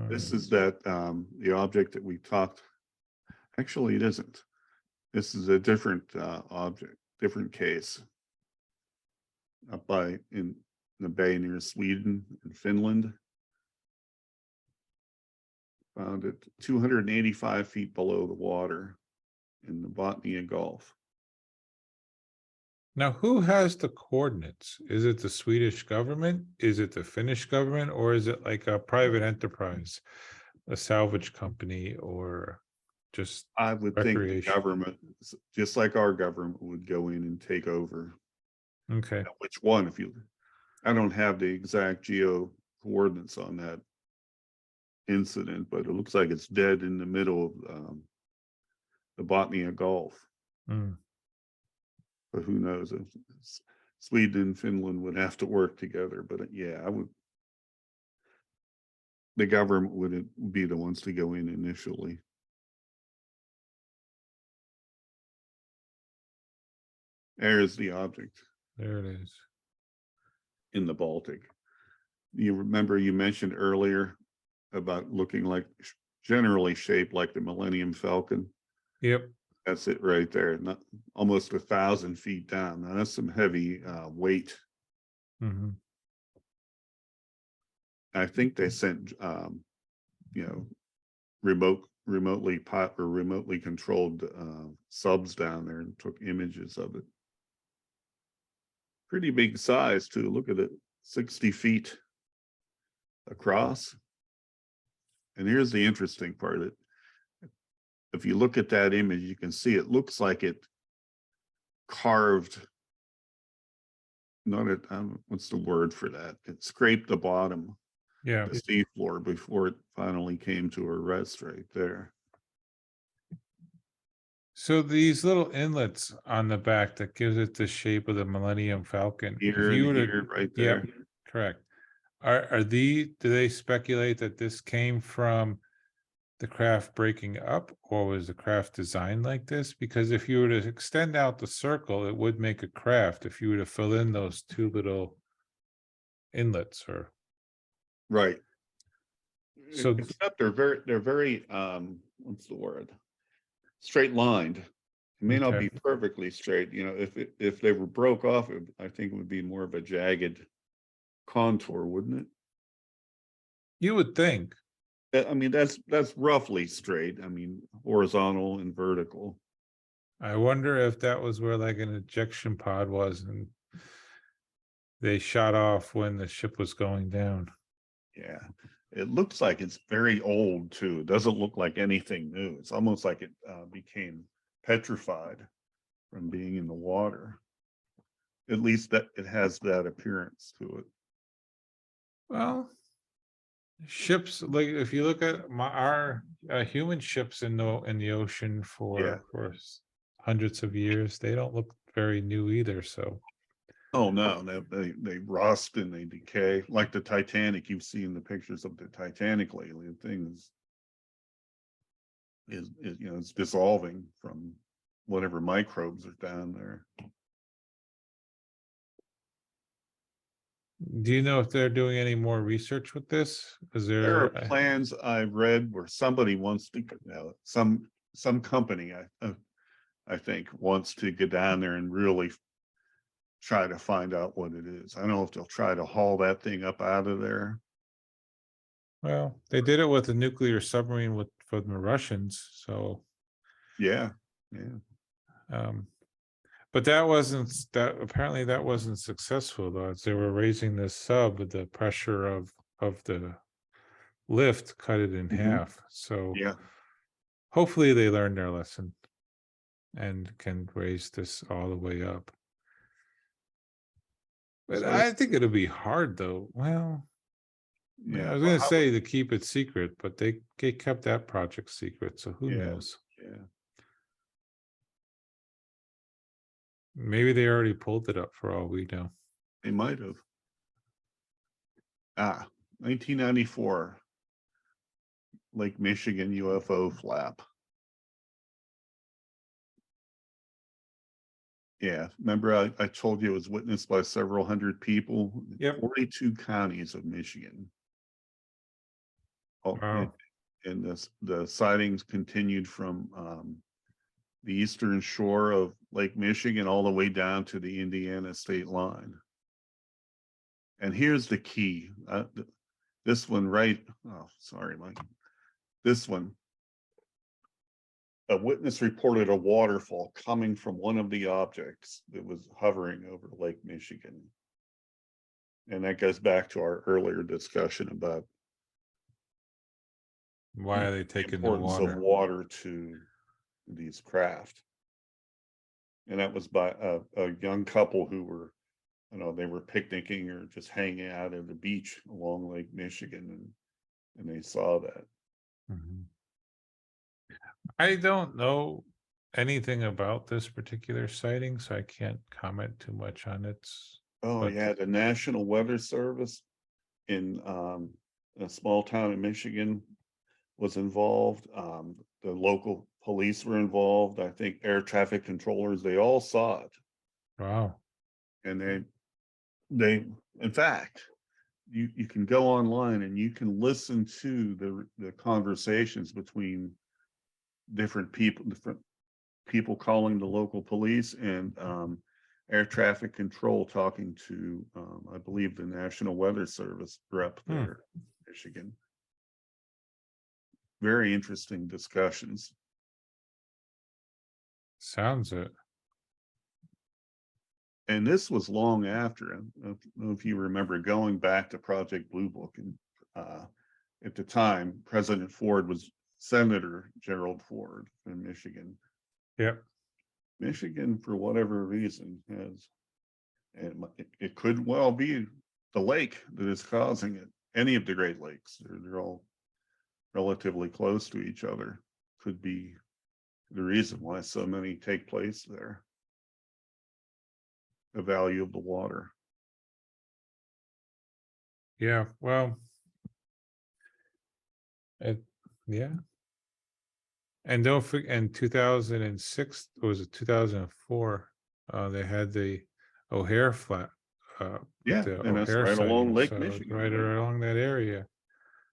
This is that the object that we talked. Actually, it isn't. This is a different object, different case. Up in the bay near Sweden and Finland. Found it 285 feet below the water in the Bothnia Gulf. Now, who has the coordinates? Is it the Swedish government? Is it the Finnish government? Or is it like a private enterprise, a salvage company, or just I would think the government, just like our government, would go in and take over. Okay. Now, which one? I don't have the exact geo coordinates on that incident, but it looks like it's dead in the middle of the Bothnia Gulf. But who knows? Sweden and Finland would have to work together. But yeah, the government would be the ones to go in initially. There's the object. There it is. In the Baltic. You remember you mentioned earlier about looking like generally shaped like the Millennium Falcon? Yep. That's it right there, not almost 1,000 feet down. Now that's some heavy weight. I think they sent, remotely controlled subs down there and took images of it. Pretty big size too. Look at it, 60 feet across. And here's the interesting part. If you look at that image, you can see it looks like it carved, what's the word for that? It scraped the bottom, the sea floor before it finally came to a rest right there. So these little inlets on the back that gives it the shape of the Millennium Falcon. Here, right there. Yep, correct. Do they speculate that this came from the craft breaking up, or was the craft designed like this? Because if you were to extend out the circle, it would make a craft if you were to fill in those two little inlets, or right. So except they're very what's the word? Straight lined. It may not be perfectly straight. If they were broke off, I think it would be more of a jagged contour, wouldn't it? You would think. I mean, that's roughly straight. I mean, horizontal and vertical. I wonder if that was where like an ejection pod was, and they shot off when the ship was going down. Yeah, it looks like it's very old too. It doesn't look like anything new. It's almost like it became petrified from being in the water. At least that it has that appearance to it. Well, ships, like if you look at our human ships in the ocean for hundreds of years, they don't look very new either. So oh no, they rust and they decay like the Titanic. You've seen the pictures of the Titanic lately. The thing is it's dissolving from whatever microbes are down there. Do you know if they're doing any more research with this? Is There are there? plans I've read where somebody wants to, some company, I think, wants to get down there and really try to find out what it is. I don't know if they'll try to haul that thing up out of there. Well, they did it with a nuclear submarine from the Russians, so Yeah. but apparently that wasn't successful though. As they were raising this sub, the pressure of the lift cut it in half. So Yeah. hopefully they learned their lesson and can raise this all the way up. But So I think it'll be hard though. Well, yeah, I was gonna say to keep it secret, but they kept that project secret, so who knows? Yeah. Maybe they already pulled it up for all we know. They might have. 1994. Lake Michigan UFO flap. Yeah, remember I told you it was witnessed by several hundred people. Yep. 42 counties of Michigan. Oh, Wow. and the sightings continued from the eastern shore of Lake Michigan all the way down to the Indiana state line. And here's the key. This one right, oh, sorry, Mike. This one. A witness reported a waterfall coming from one of the objects that was hovering over Lake Michigan. And that goes back to our earlier discussion about Why are they taking the importance water? of water to these craft. And that was by a young couple who were, they were picnicking or just hanging out at the beach along Lake Michigan, and they saw that. Mhm. I don't know anything about this particular sighting, so I can't comment too much on it. Oh yeah, the National Weather Service in a small town in Michigan was involved. The local police were involved. I think air traffic controllers, they all saw it. Wow. And they in fact, you can go online and you can listen to the conversations between different people calling the local police and air traffic control talking to I believe the National Weather Service rep there in Michigan. Very interesting discussions. Sounds it. And this was long after. I don't know if you remember going back to Project Blue Book, and at the time, President Ford was Senator Gerald Ford in Michigan. Yep. Michigan, for whatever reason, has, and it could well be the lake that is causing it. Any of the Great Lakes, they're all relatively close to each other. Could be the reason why so many take place there. The value of the water. Yeah. Well. Yeah. And don't forget, in 2006, or was it 2004? They had the O'Hare flat. Yeah, the and that's O'Hare right along sighting, Lake so Michigan. right along that area.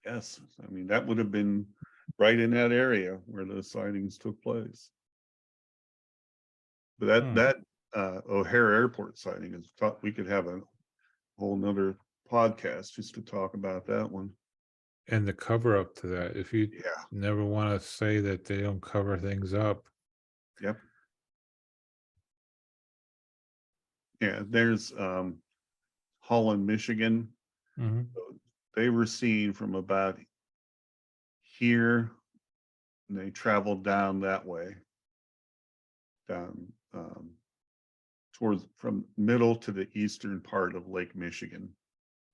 Yes, I mean that would have been right in that area where those sightings took place. But that O'Hare Airport sighting is we could have a whole nother podcast just to talk about that one. And the cover up to that, if you never want to say that they don't cover things up. Yep. Yeah, there's Holland, Michigan. They were seen from about here, and they traveled down that way, down towards from middle to the eastern part of Lake Michigan.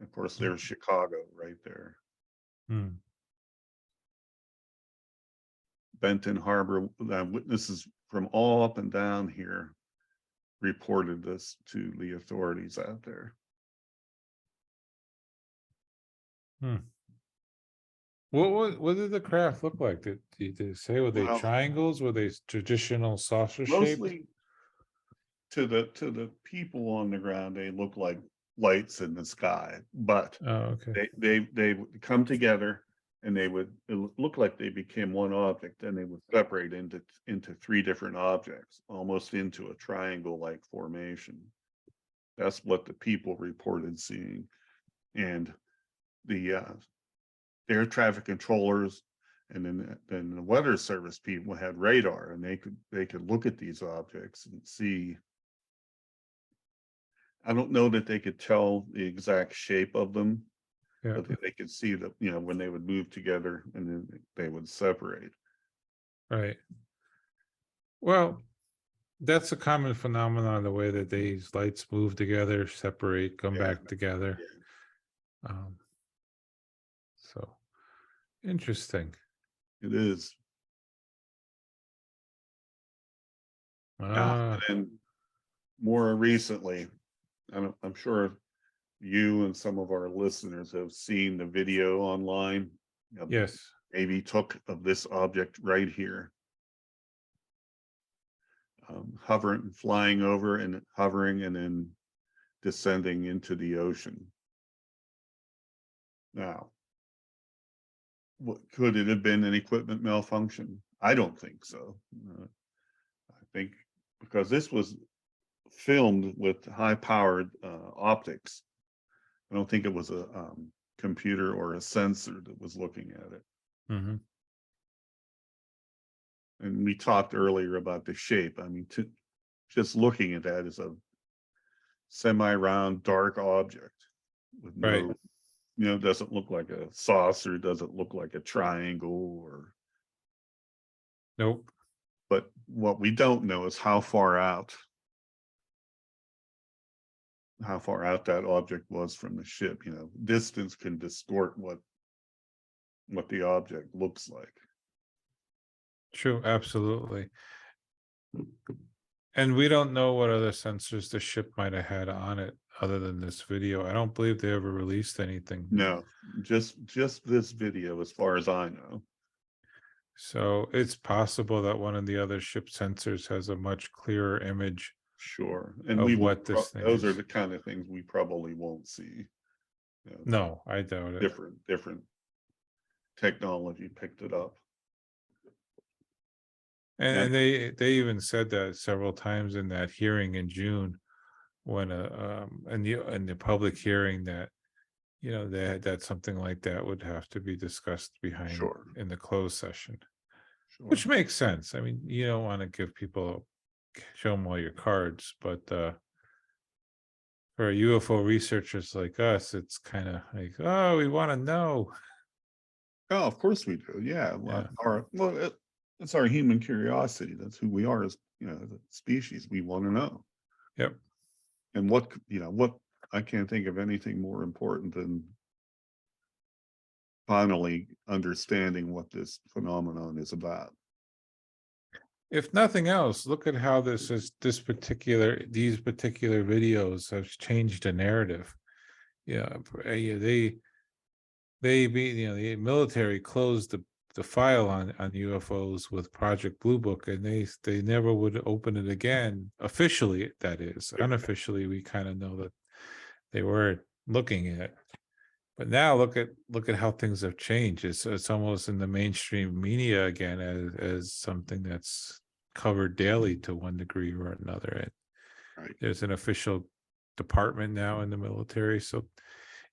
Of course, there's Chicago right there. Benton Harbor, witnesses from all up and down here reported this to the authorities out there. What did the craft look like? Did they say, were they Well, triangles? Were they traditional saucer shaped? mostly to the people on the ground, they look like lights in the sky, but Oh, okay. they would come together and it look like they became one object, and they would separate into three different objects, almost into a triangle like formation. That's what the people reported seeing. And the air traffic controllers and then the weather service people had radar, and they could look at these objects and see. I don't know that they could tell the exact shape of them, Yeah. but they could see that, when they would move together and then they would separate. Right. Well, that's a common phenomenon, the way that these lights move together, separate, come Yeah. back together. Um, so interesting. It is. Ah, And more recently, I'm sure you and some of our listeners have seen the video online. yes. Maybe took of this object right here. Hovering, flying over and hovering and then descending into the ocean. Now, what could it have been, an equipment malfunction? I don't think so. I think because this was filmed with high-powered optics. I don't think it was a computer or a sensor that was looking at it. Hmm. And we talked earlier about the shape. I mean, just looking at that as a semi-round dark object with Right. doesn't look like a saucer, doesn't look like a triangle, or. Nope. But what we don't know is how far out that object was from the ship. Distance can distort what the object looks like. True. Absolutely. And we don't know what other sensors the ship might have had on it other than this video. I don't believe they ever released anything. No, just this video, as far as I know. So it's possible that one of the other ship sensors has a much clearer image. Sure. And Of we what this thing those are is. the kind of things we probably won't see. No, I doubt it. Different technology picked it up. And they even said that several times in that hearing in June, when in the public hearing, that that something like that would have to be discussed behind Sure. in the closed session, Sure. which makes sense. I mean, you don't want to give people, show them all your cards, but for UFO researchers like us, it's kind of like, oh, we want to know. Oh, of course we do. Yeah. It's our human curiosity. That's who we are as the species. We want to know. Yep. And what I can't think of anything more important than finally understanding what this phenomenon is about. If nothing else, look at how these particular videos have changed the narrative. Yeah, the military closed the file on UFOs with Project Blue Book, and they never would open it again officially. That is, unofficially, we kind of know that they were looking at it. But now look at how things have changed. It's almost in the mainstream media again as something that's covered daily to one degree or another. And Right. there's an official department now in the military. So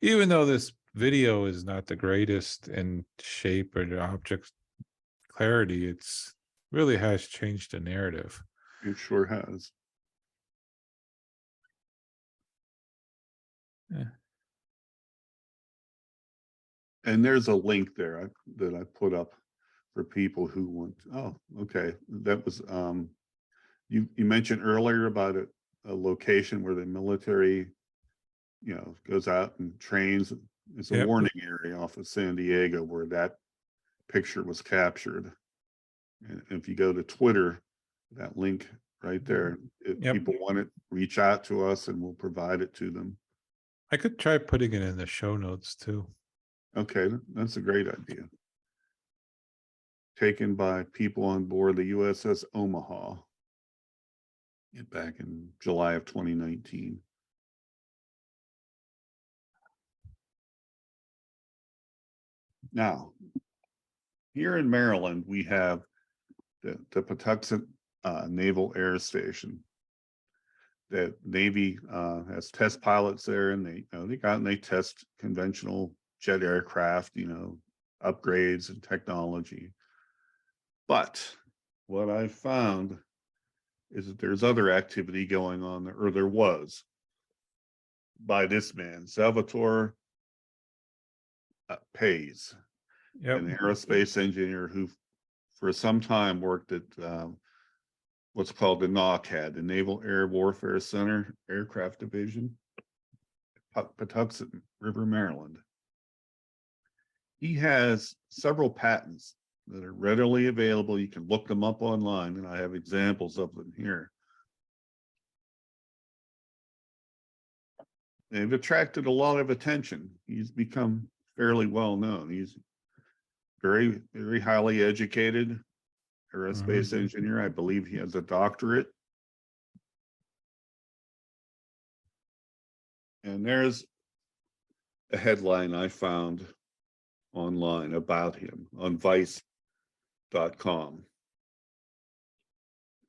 even though this video is not the greatest in shape or the object clarity, it's really has changed the narrative. It sure has. Yeah. And there's a link there that I put up for people who want. Oh, okay. That was you mentioned earlier about a location where the military goes out and trains. It's a Yep. warning area off of San Diego where that picture was captured. And if you go to Twitter, that link right there, if Yep. people want it, reach out to us and we'll provide it to them. I could try putting it in the show notes too. Okay, that's a great idea. taken by people on board the USS Omaha back in July of 2019. Now, here in Maryland, we have the Patuxent Naval Air Station. The Navy has test pilots there, and they test conventional jet aircraft, upgrades and technology. But what I found is that there's other activity going on there, or there was, by this man, Salvatore Pays, an aerospace engineer who for some time worked at what's called the NAWCAD, the Naval Air Warfare Center Aircraft Division, Patuxent River, Maryland. He has several patents that are readily available. You can look them up online, and I have examples of them here. They've attracted a lot of attention. He's become fairly well known. He's very, very highly educated aerospace engineer. I believe he has a doctorate. And there's a headline I found online about him on vice.com.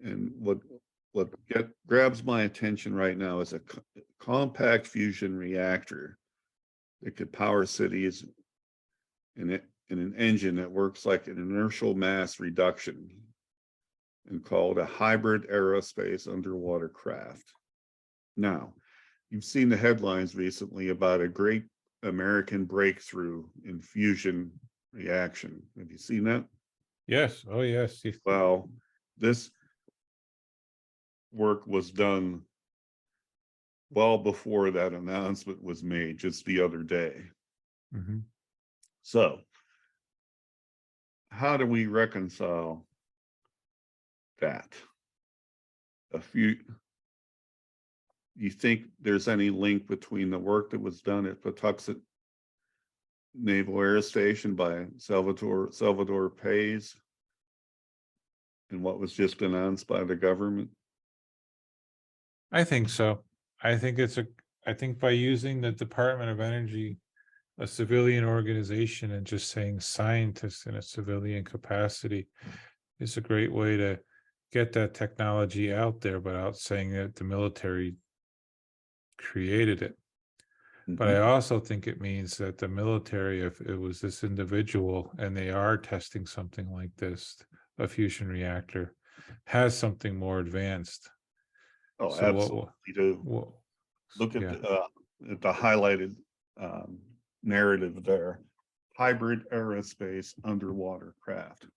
And what grabs my attention right now is a compact fusion reactor that could power cities in an engine that works like an inertial mass reduction, and called a hybrid aerospace underwater craft. Now, you've seen the headlines recently about a great American breakthrough in fusion reaction. Have you seen that? Yes. Oh, yes. Well, this work was done well before that announcement was made, just the other day. So, how do we reconcile that? You think there's any link between the work that was done at Patuxent Naval Air Station by Salvatore Pays and what was just announced by the government? I think so. I think by using the Department of Energy, a civilian organization, and just saying scientists in a civilian capacity is a great way to get that technology out there without saying that the military created it. But I also think it means that the military, if it was this individual and they are testing something like this, a fusion reactor, has something more advanced. Oh, so absolutely. Look at the highlighted narrative there. Hybrid aerospace underwater craft.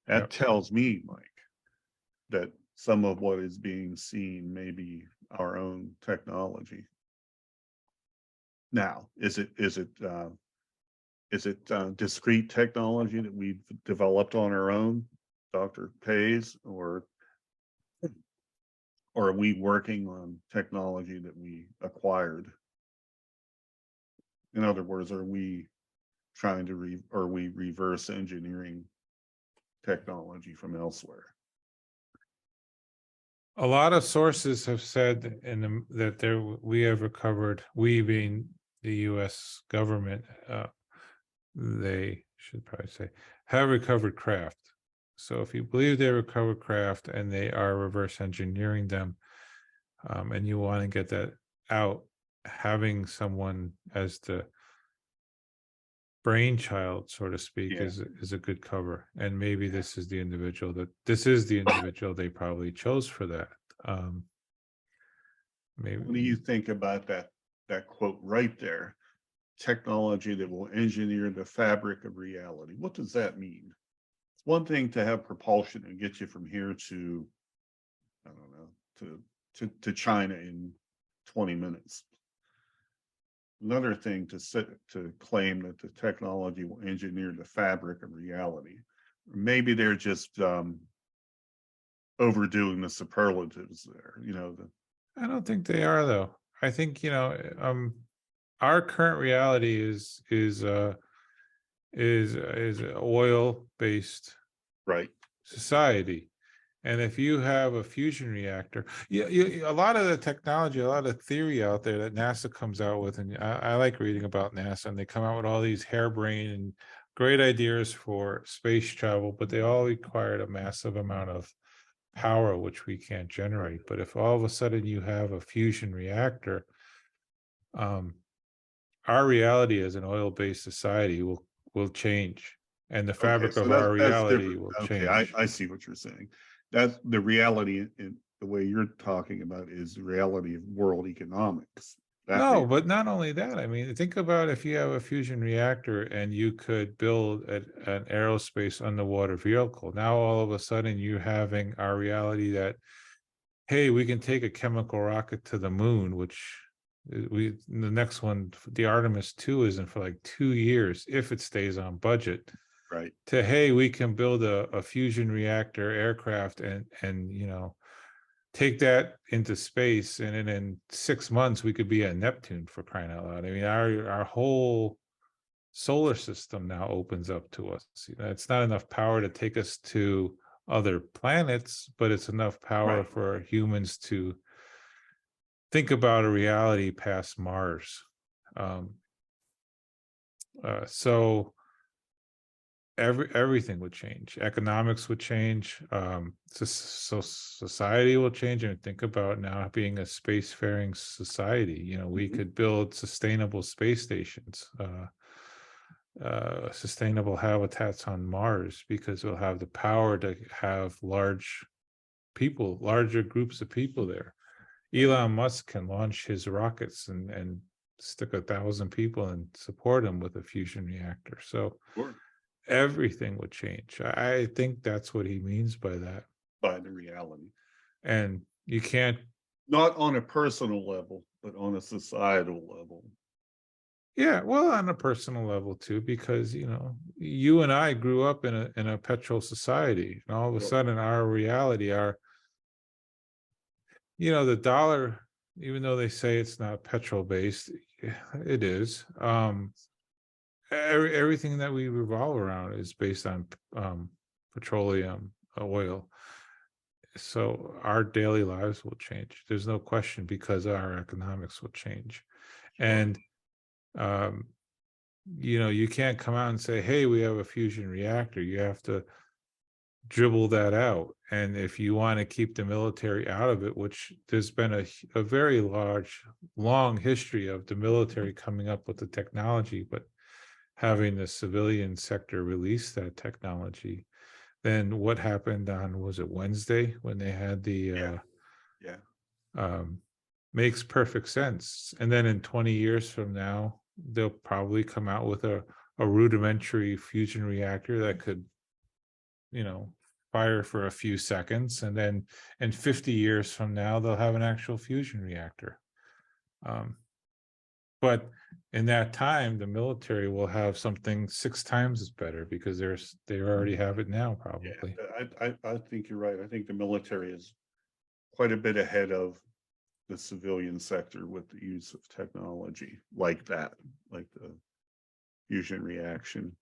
That tells me, Mike, that some of what is being seen may be our own technology. Now, is it discrete technology that we've developed on our own, Dr. Pays, or are we working on technology that we acquired? In other words, are we trying to reverse engineering technology from elsewhere? A lot of sources have said that we have recovered, we being the U.S. government, they should probably say, have recovered craft. So if you believe they recovered craft and they are reverse engineering them, and you want to get that out, having someone as the brainchild, so to speak, is a good cover. And maybe this is the individual they probably chose for that. Maybe. What do you think about that quote right there? Technology that will engineer the fabric of reality. What does that mean? It's one thing to have propulsion and get you from here to, I don't know, to China in 20 minutes. Another thing to claim that the technology will engineer the fabric of reality. Maybe they're just overdoing the superlatives there. I don't think they are, though. I think our current reality is oil based Right. society. And if you have a fusion reactor, a lot of the technology, a lot of theory out there that NASA comes out with, and I like reading about NASA, and they come out with all these harebrained and great ideas for space travel, but they all required a massive amount of power, which we can't generate. But if all of a sudden you have a fusion reactor, our reality as an oil-based society will change, and the fabric so of our that's reality different. will Okay, change. I see what you're saying. That's the reality in the way you're talking about is the reality of world economics. No, but not only that. I mean, think about if you have a fusion reactor and you could build an aerospace underwater vehicle. Now, all of a sudden, you're having our reality that, hey, we can take a chemical rocket to the moon, which the next one, the Artemis 2, isn't for like 2 years if it stays on budget. Right. To, hey, we can build a fusion reactor aircraft and take that into space, and in 6 months we could be at Neptune, for crying out loud. I mean, our whole solar system now opens up to us. It's not enough power to take us to other planets, but it's enough power for humans to think about a reality past Mars. So everything would change. Economics would change. So society will change. And think about now being a spacefaring society. We could build sustainable space stations, sustainable habitats on Mars, because we'll have the power to have larger groups of people there. Elon Musk can launch his rockets and stick 1,000 people and support him with a fusion reactor. So everything would change. I think that's what he means by that. By the reality. And you can't. Not on a personal level, but on a societal level. Yeah, well, on a personal level too, because you and I grew up in a petrol society, and all of a sudden our reality, the dollar, even though they say it's not petrol based, it is. Everything that we revolve around is based on petroleum, oil. So our daily lives will change. There's no question, because our economics will change. And you can't come out and say, hey, we have a fusion reactor. You have to dribble that out. And if you want to keep the military out of it, which there's been a very long history of the military coming up with the technology, but having the civilian sector release that technology, then what happened on, was it Wednesday, when they had the makes perfect sense. And then in 20 years from now, they'll probably come out with a rudimentary fusion reactor that could fire for a few seconds, and then in 50 years from now they'll have an actual fusion reactor. But in that time, the military will have something 6 times as better, because they already have it now, probably. Yeah, I think you're right. I think the military is quite a bit ahead of the civilian sector with the use of technology like that, like the fusion reaction.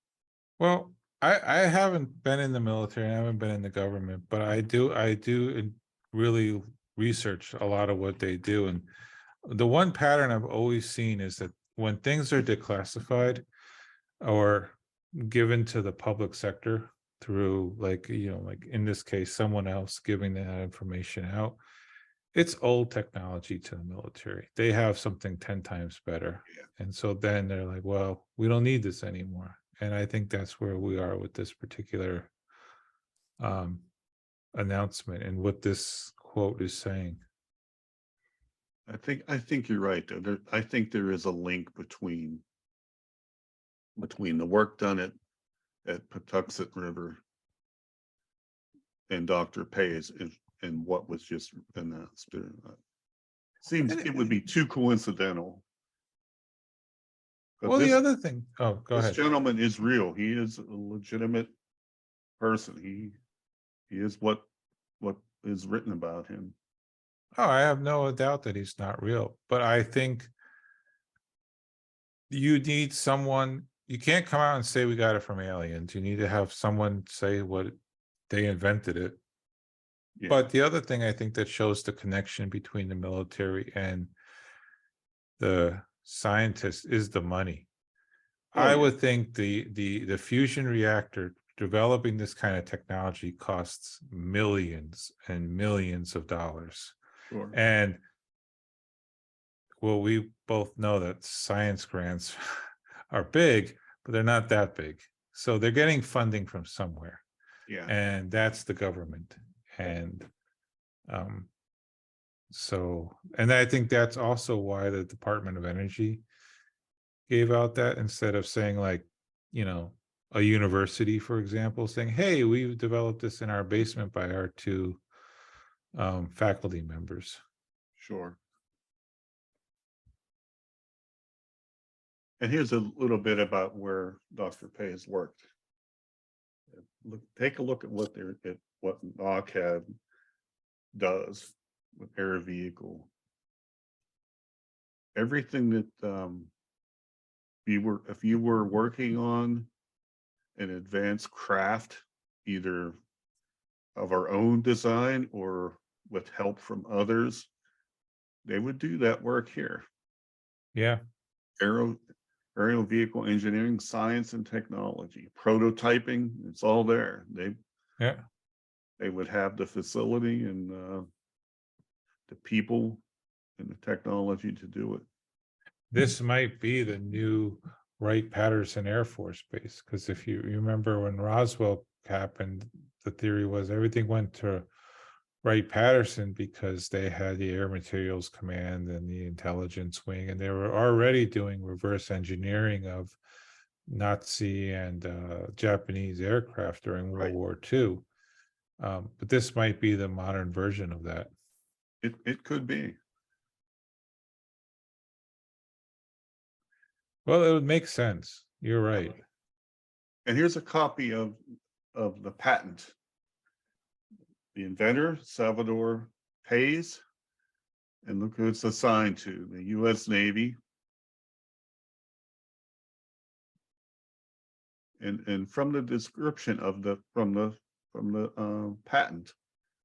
Well, I haven't been in the military, I haven't been in the government, but I do really research a lot of what they do. And the one pattern I've always seen is that when things are declassified or given to the public sector through, like in this case, someone else giving that information out, it's old technology to the military. They have something 10 times better. And so then they're like, well, we don't need this anymore. And I think that's where we are with this particular announcement and what this quote is saying. I think you're right. I think there is a link between the work done at Patuxent River and Dr. Pays and what was just announced. Seems it would be too coincidental. Well, the other thing. Oh, go ahead. This gentleman is real. He is a legitimate person. He is what is written about him. Oh, I have no doubt that he's not real. But I think you need someone. You can't come out and say we got it from aliens. You need to have someone say what they invented it. Yeah. But the other thing I think that shows the connection between the military and the scientists is the money. I would think the fusion reactor, developing this kind of technology, costs millions and millions of dollars. Sure. And well, we both know that science grants are big, but they're not that big. So they're getting funding from somewhere. Yeah. And that's the government. And and I think that's also why the Department of Energy gave out that, instead of saying, like, a university, for example, saying, hey, we've developed this in our basement by our two faculty members. Sure. And here's a little bit about where Dr. Pei has worked. Take a look at what NOCAD does with air vehicle. Everything that if you were working on an advanced craft, either of our own design or with help from others, they would do that work here. Yeah. Aerial vehicle engineering, science and technology, prototyping, it's all there. They would have the facility and the people and the technology to do it. This might be the new Wright-Patterson Air Force Base, because if you remember when Roswell happened, the theory was everything went to Wright-Patterson because they had the Air Materials Command and the intelligence wing, and they were already doing reverse engineering of Nazi and Japanese aircraft during World War II. But this might be the modern version of that. It could be. Well, it would make sense. You're right. And here's a copy of the patent. The inventor, Salvador Pais, and look who it's assigned to, the U.S. Navy. And from the description of from the patent,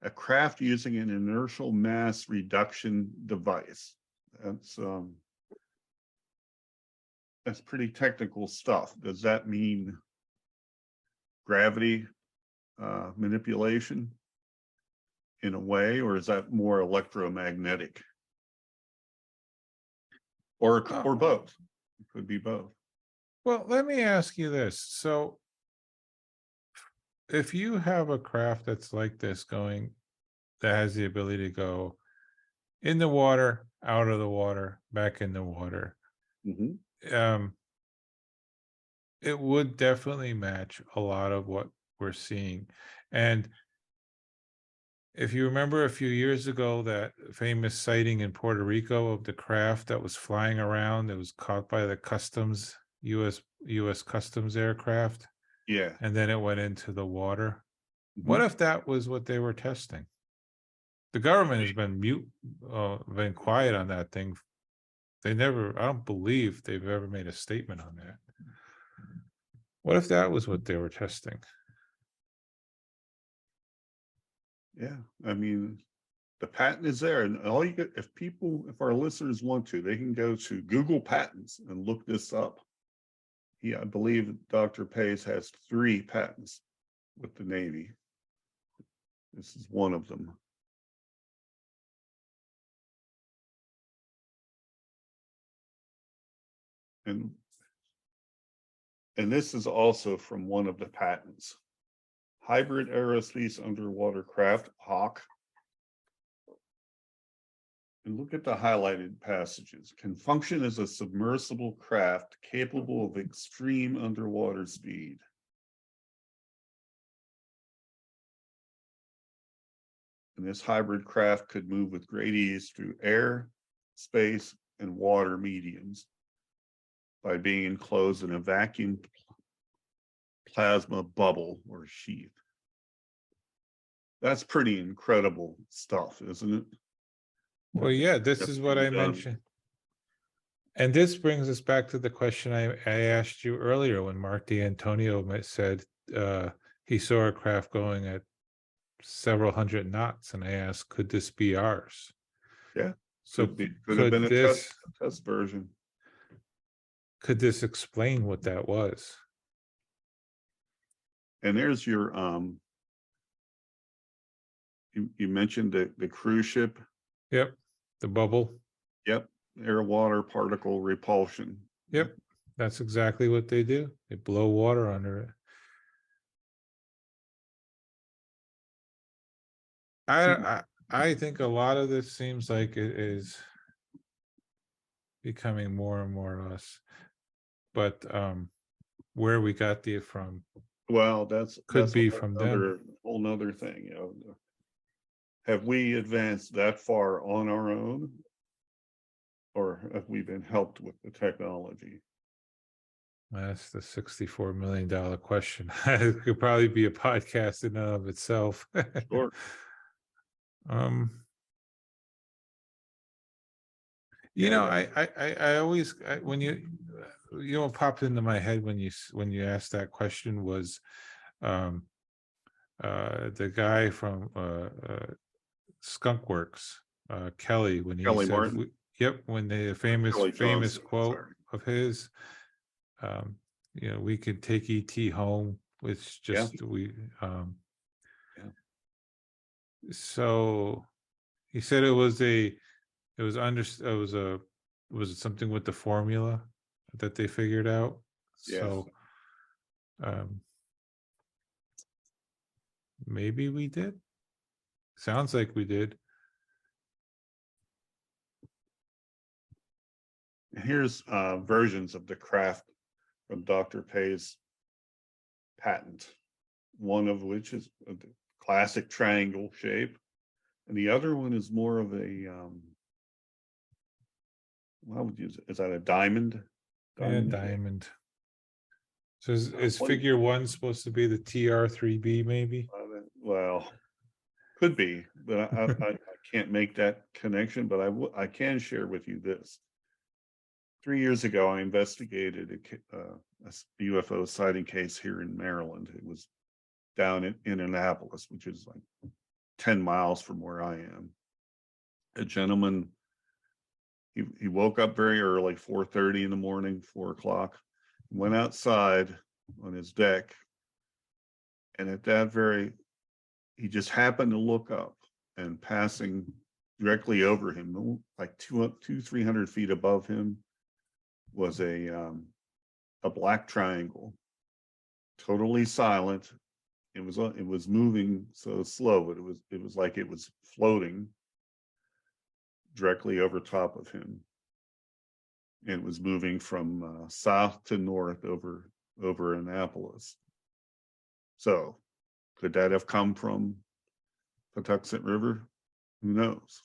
a craft using an inertial mass reduction device. That's pretty technical stuff. Does that mean gravity manipulation in a way, or is that more electromagnetic? Or both? It could be both. Well, let me ask you this. So if you have a craft that's like this that has the ability to go in the water, out of the water, back in the water, it would definitely match a lot of what we're seeing. And if you remember a few years ago, that famous sighting in Puerto Rico of the craft that was flying around, that was caught by the U.S. Customs aircraft. Yeah. And then it went into the water. What if that was what they were testing? The government has been quiet on that thing. I don't believe they've ever made a statement on that. What if that was what they were testing? Yeah, I mean, the patent is there, and all you get, if our listeners want to, they can go to Google Patents and look this up. I believe Dr. Pais has 3 patents with the Navy. This is one of them. And this is also from one of the patents. Hybrid aerospace underwater craft, HAWK. And look at the highlighted passages. Can function as a submersible craft capable of extreme underwater speed. And this hybrid craft could move with great ease through air, space, and water mediums by being enclosed in a vacuum plasma bubble or sheath. That's pretty incredible stuff, isn't it? Well, yeah, this is what I mentioned. And this brings us back to the question I asked you earlier when Mark D'Antonio said he saw a craft going at several hundred knots, and I asked, could this be ours? Yeah. So Could have been a test version. Could this explain what that was? And there's your you mentioned the cruise ship. Yep, the bubble. Yep, air water particle repulsion. Yep, that's exactly what they do. They blow water under it. I think a lot of this seems like it is becoming more and more us, but where we got it from, well, that's be from them. Whole nother thing, have we advanced that far on our own, or have we been helped with the technology? That's the $64 million question. It could probably be a podcast in and of itself. Sure. I always, when what popped into my head when you asked that question was the guy from Skunk Works, Kelly, when he Kelly said, Martin. when the famous quote of his, we could take ET home. It's just so he said was it something with the formula that they figured out. Yes. So maybe we did. Sounds like we did. Here's versions of the craft from Dr. Pay's patent, one of which is a classic triangle shape, and the other one is more of a is that a diamond? Diamond. So is figure 1 supposed to be the TR3B maybe? Well, could be, but I can't make that connection, but I can share with you this. 3 years ago, I investigated a UFO sighting case here in Maryland. It was down in Indianapolis, which is like 10 miles from where I am. A gentleman, he woke up very early, 4:30 in the morning, 4 o'clock, went outside on his deck, and he just happened to look up, and passing directly over him, like 300 feet above him, was a black triangle, totally silent. It was moving so slow, but it was like it was floating directly over top of him. It was moving from south to north over Annapolis. So could that have come from Patuxent River? Who knows?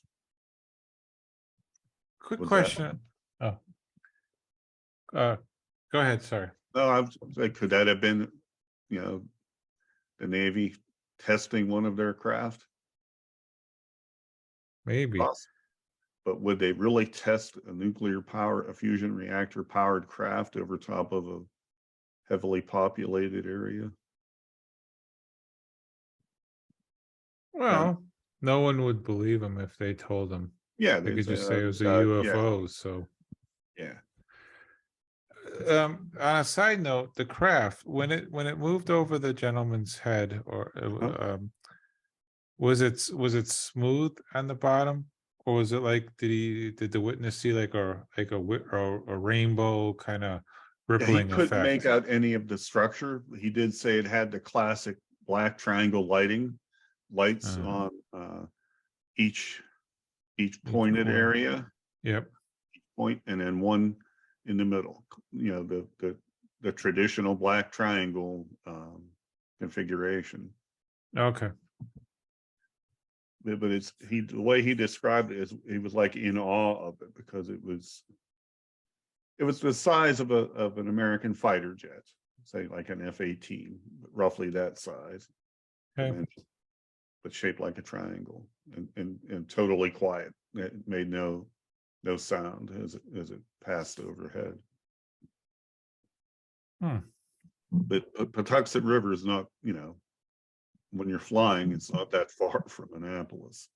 Quick question. Go ahead. Sorry. No, I was like, could that have been, the Navy testing one of their craft? Maybe. Possible. But would they really test a fusion reactor powered craft over top of a heavily populated area? Well, no one would believe them if they told them. Yeah, they could just say it was a UFO. Yeah. So yeah. On a side note, the craft, when it moved over the gentleman's head, or was it smooth on the bottom, or was it like did the witness see like a rainbow kind of rippling he couldn't effect? make out any of the structure. He did say it had the classic black triangle lights on each pointed area. Yep. Each point, and then one in the middle. The traditional black triangle configuration. Okay. But the way he described it is he was like in awe of it, because it was the size of an American fighter jet, say like an F-18, roughly that size. Okay. But shaped like a triangle, and totally quiet. It made no sound as it passed overhead. But Patuxent River is not, when you're flying, it's not that far from Annapolis.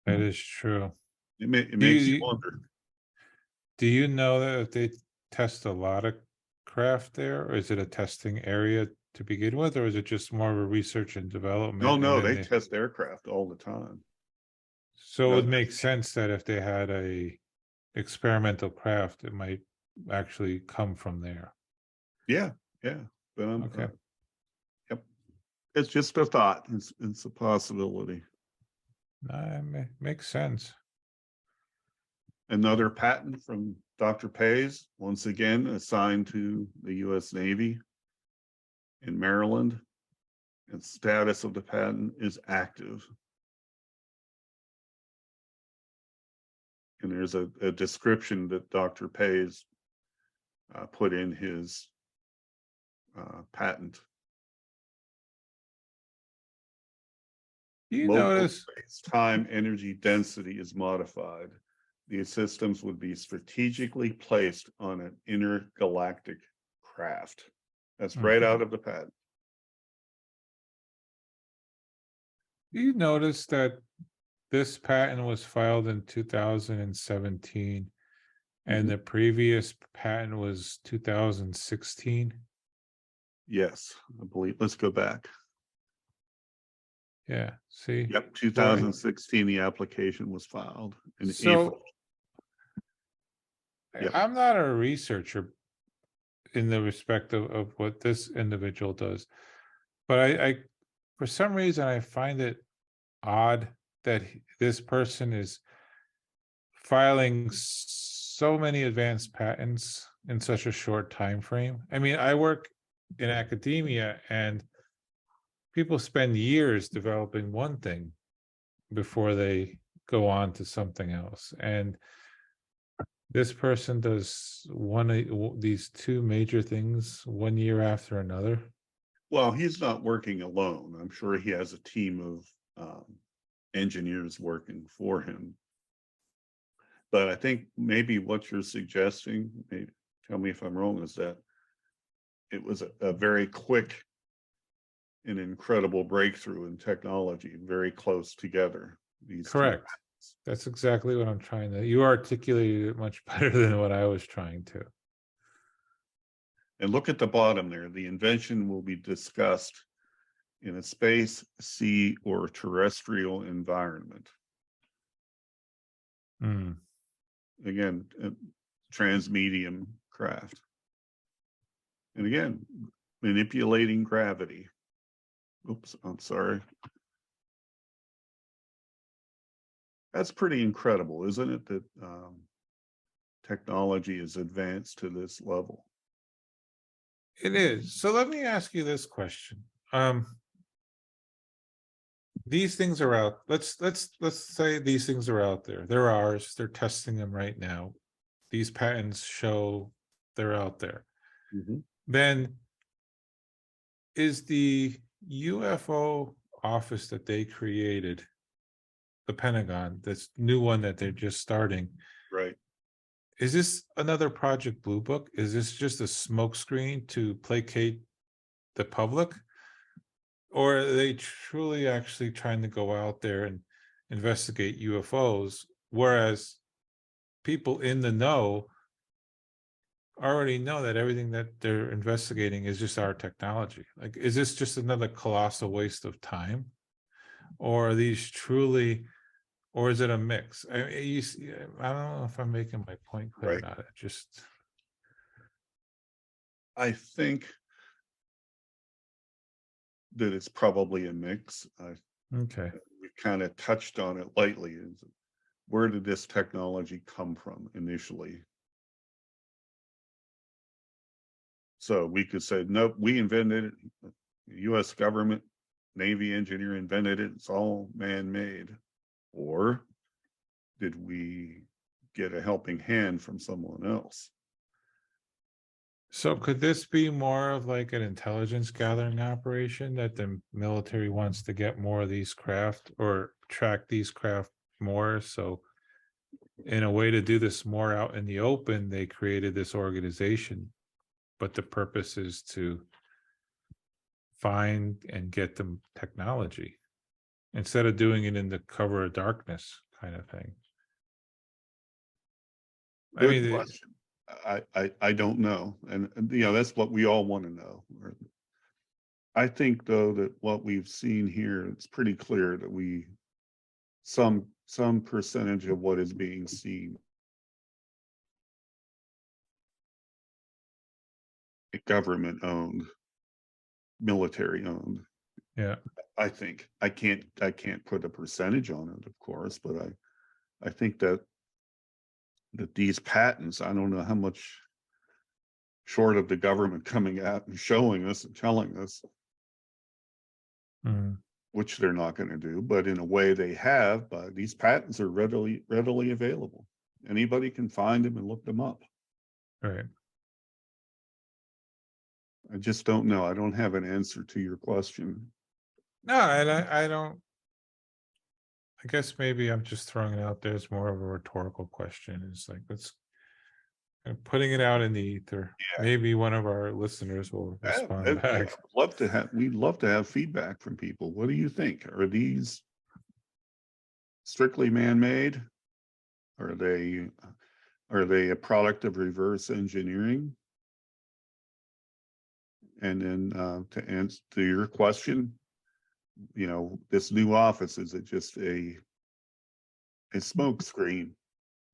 That is true. It Do makes you you wonder. do you know that if they test a lot of craft there, or is it a testing area to begin with, or is it just more of a research and development? And No, then they test aircraft all the time. so it would No, make sense that if they had a experimental craft, it might actually come from there. yeah. But Okay. yep. It's just a thought. It's a possibility. Makes sense. Another patent from Dr. Pays, once again assigned to the U.S. Navy in Maryland. And status of the patent is active. And there's a description that Dr. Pays put in his patent. You Local notice space-time energy density is modified. These systems would be strategically placed on an intergalactic craft. That's right out of the patent. you notice that this patent was filed in 2017 and Mhm. the previous patent was 2016? Yes, I believe. Let's go back. Yeah, see? Yep, 2016, the application was filed in So April. Yep. I'm not a researcher in the respect of what this individual does, but I for some reason I find it odd that this person is filing so many advanced patents in such a short time frame. I mean, I work in academia and people spend years developing one thing before they go on to something else. And this person does one of these two major things 1 year after another. Well, he's not working alone. I'm sure he has a team of engineers working for him. But I think maybe what you're suggesting, maybe, tell me if I'm wrong, is that it was a very quick and incredible breakthrough in technology, very close together. These two. Correct. That's exactly what I'm trying to. You articulated it much better than what I was trying to. And look at the bottom there. The invention will be discussed in a space, sea, or terrestrial environment. Hmm. Again, transmedium craft. And again, manipulating gravity. Oops, I'm sorry. That's pretty incredible, isn't it? That technology is advanced to this level. It is. So let me ask you this question. These things are out. Let's say these things are out there. They're ours. They're testing them right now. These patents show they're out there. Mhm. Then is the UFO office that they created, the Pentagon, this new one that they're just starting, Right. is this another Project Blue Book? Is this just a smokescreen to placate the public? Or are they truly actually trying to go out there and investigate UFOs, whereas people in the know already know that everything that they're investigating is just our technology? Like, is this just another colossal waste of time? Or are these truly, or is it a mix? I don't know if I'm making my point clear or not. It just, I think that it's probably a mix. okay. We kind of touched on it lightly. Is where did this technology come from initially? So we could say, nope, we invented it. The US government, Navy engineer invented it. It's all man-made. Or did we get a helping hand from someone else? So could this be more of like an intelligence gathering operation that the military wants to get more of these craft or track these craft more? So in a way to do this more out in the open, they created this organization, but the purpose is to find and get them technology instead of doing it in the cover of darkness kind of thing. I Good mean, question. I don't know. And that's what we all want to know. I think though that what we've seen here, it's pretty clear that some percentage of what is being seen government owned, military owned. yeah. I think I can't put a percentage on it, of course, but I think that these patents, I don't know how much short of the government coming out and showing us and telling us, which they're not going to do, but in a way they have. But these patents are readily available. Anybody can find them and look them up. Right. I just don't know. I don't have an answer to your question. No, I don't. I guess maybe I'm just throwing it out there as more of a rhetorical question. It's like, let's putting it out in the ether. Yeah. Maybe one of our listeners will respond back. We'd love to have feedback from people. What do you think? Are these strictly man-made? Are they a product of reverse engineering? And then to answer your question, this new office, is it just a smoke screen,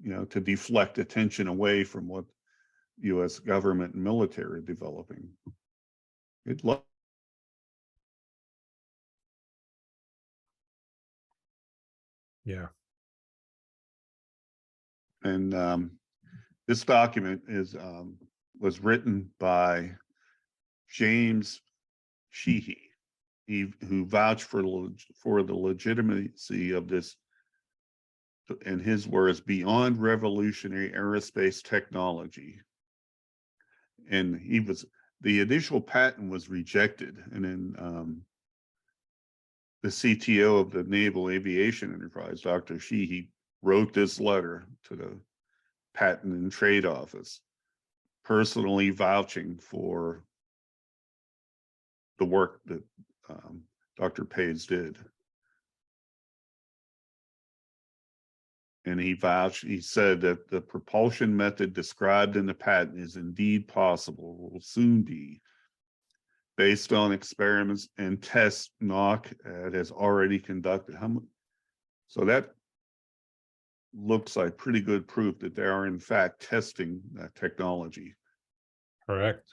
to deflect attention away from what U.S. government and military are developing? Yeah. And this document was written by James Sheehy, who vouched for the legitimacy of this, and his words, beyond revolutionary aerospace technology. And the initial patent was rejected, and then the CTO of the Naval Aviation Enterprise, Dr. Sheehy, wrote this letter to the Patent and Trade Office, personally vouching for the work that Dr. Page did. And he said that the propulsion method described in the patent is indeed possible, will soon be, based on experiments and tests NOC has already conducted. So that looks like pretty good proof that they are in fact testing that technology. Correct.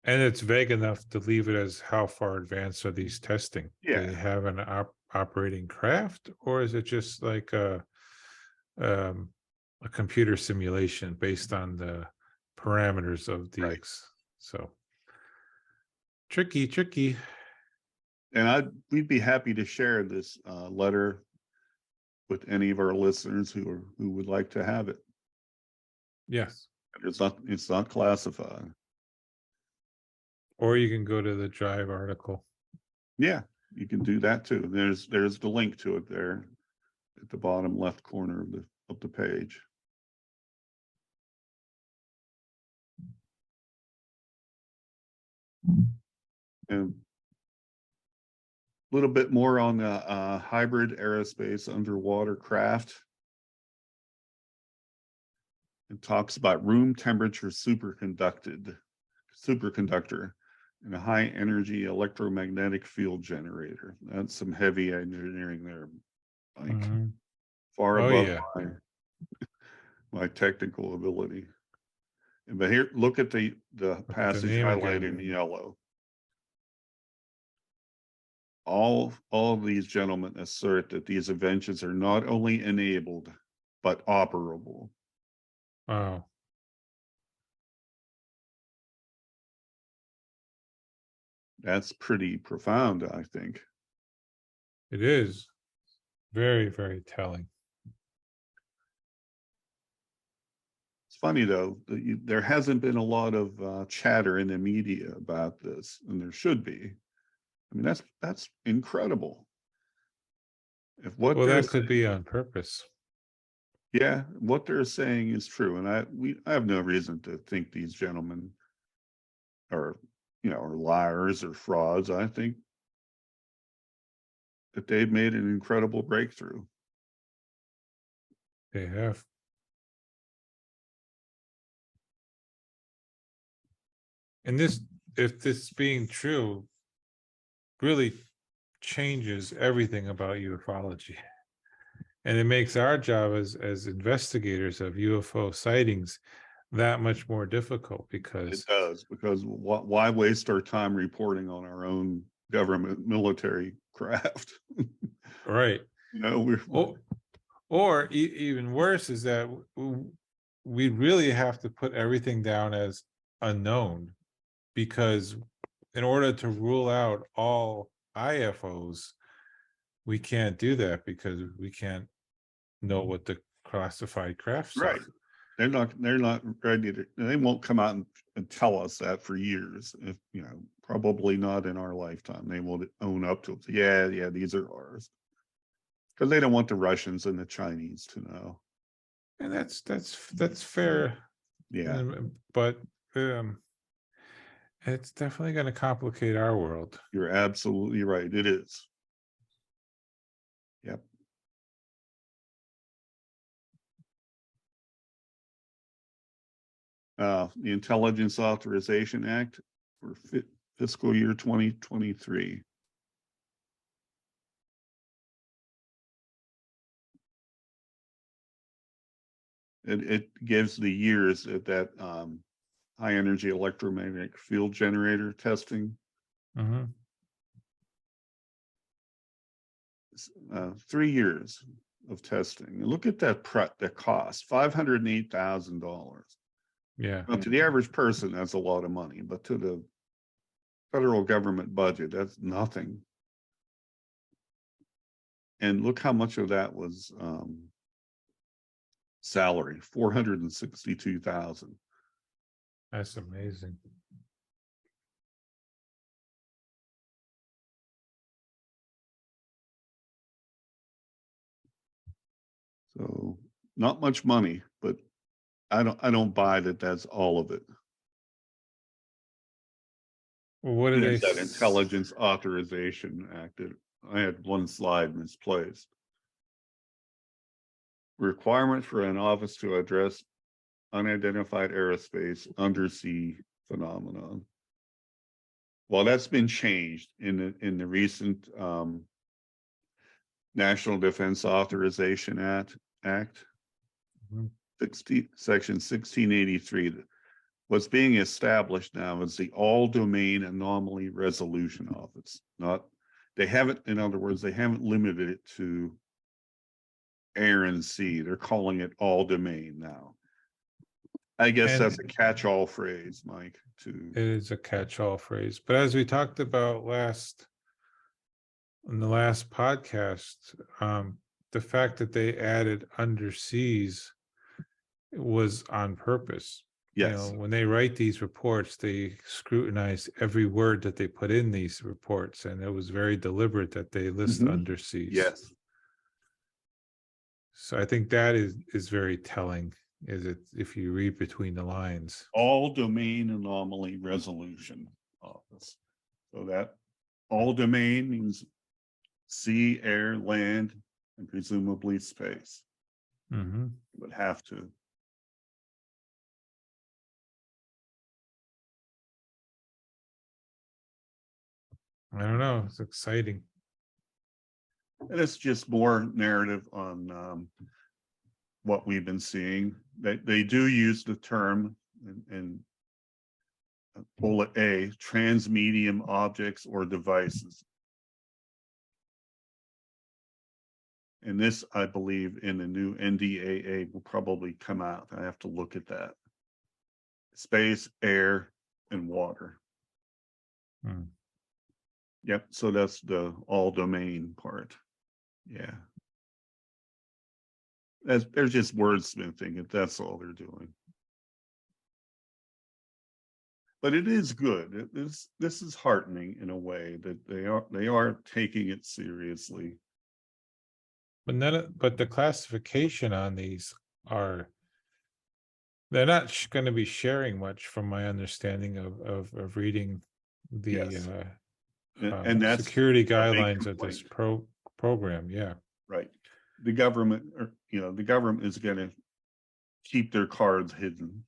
And it's vague enough to leave it as how far advanced are these testing? Yeah. Do they have an operating craft, or is it just like a computer simulation based on the parameters of the so tricky. And we'd be happy to share this letter with any of our listeners who would like to have it. Yes. It's not classified. Or you can go to the Drive article. Yeah, you can do that too. There's the link to it there at the bottom left corner of the page. And a little bit more on the hybrid aerospace underwater craft. It talks about room temperature superconductor and a high energy electromagnetic field generator. That's some heavy engineering there, like far above my technical ability. But here, look at the passage highlighted in yellow. All of these gentlemen assert that these inventions are not only enabled, but operable. Wow. That's pretty profound, I think. It is very, very telling. It's funny though, there hasn't been a lot of chatter in the media about this, and there should be. I mean, that's incredible. That could be on purpose. Yeah, what they're saying is true, and I have no reason to think these gentlemen are are liars or frauds. I think that they've made an incredible breakthrough. They have. And this, if this being true, really changes everything about ufology. And it makes our job as investigators of UFO sightings that much more difficult, because It does, because why waste our time reporting on our own government military craft? right. We're Or even worse is that we really have to put everything down as unknown, because in order to rule out all IFOs, we can't do that because we can't know what the classified crafts right. are. They're not ready to. They won't come out and tell us that for years. If probably not in our lifetime. They will own up to it. Yeah, these are ours, because they don't want the Russians and the Chinese to know. And that's fair. Yeah, But it's definitely going to complicate our world. you're absolutely right. It is. Yep. The Intelligence Authorization Act for fiscal year 2023. It gives the years that high energy electromagnetic field generator testing. 3 years of testing. And look at that the cost, $508,000. Yeah. Well, to the average person, that's a lot of money, but to the federal government budget, that's nothing. And look how much of that was salary, $462,000. That's amazing. So not much money, but I don't buy that that's all of it. Well, what do they That Intelligence Authorization Act? I had one slide misplaced. Requirement for an office to address unidentified aerospace undersea phenomenon. Well, that's been changed in the recent National Defense Authorization Act. Section 1683. What's being established now is the All Domain Anomaly Resolution Office. They haven't limited it to air and sea. They're calling it all domain now. I guess that's a catch-all phrase, Mike. It is a catch-all phrase. But as we talked about in the last podcast, the fact that they added underseas was on purpose. Yes. When they write these reports, they scrutinize every word that they put in these reports, and it was very deliberate that they list underseas. Yes. So I think that is very telling. Is it if you read between the lines? All Domain Anomaly Resolution Office. So that all domain means sea, air, land, and presumably space. Would have to. I don't know. It's exciting. And it's just more narrative on what we've been seeing. They do use the term in bullet A, transmedium objects or devices. And this, I believe, in the new NDAA will probably come out. I have to look at that. Space, air, and water. Yep, so that's the all domain part. Yeah. They're just wordsmithing it. That's all they're doing. But it is good. This is heartening in a way that they are taking it seriously. But the classification on these they're not going to be sharing much, from my understanding of reading the Yes. And that's security a big guidelines of this complaint. program. Yeah. Right. The government, or the government is going to keep their cards hidden.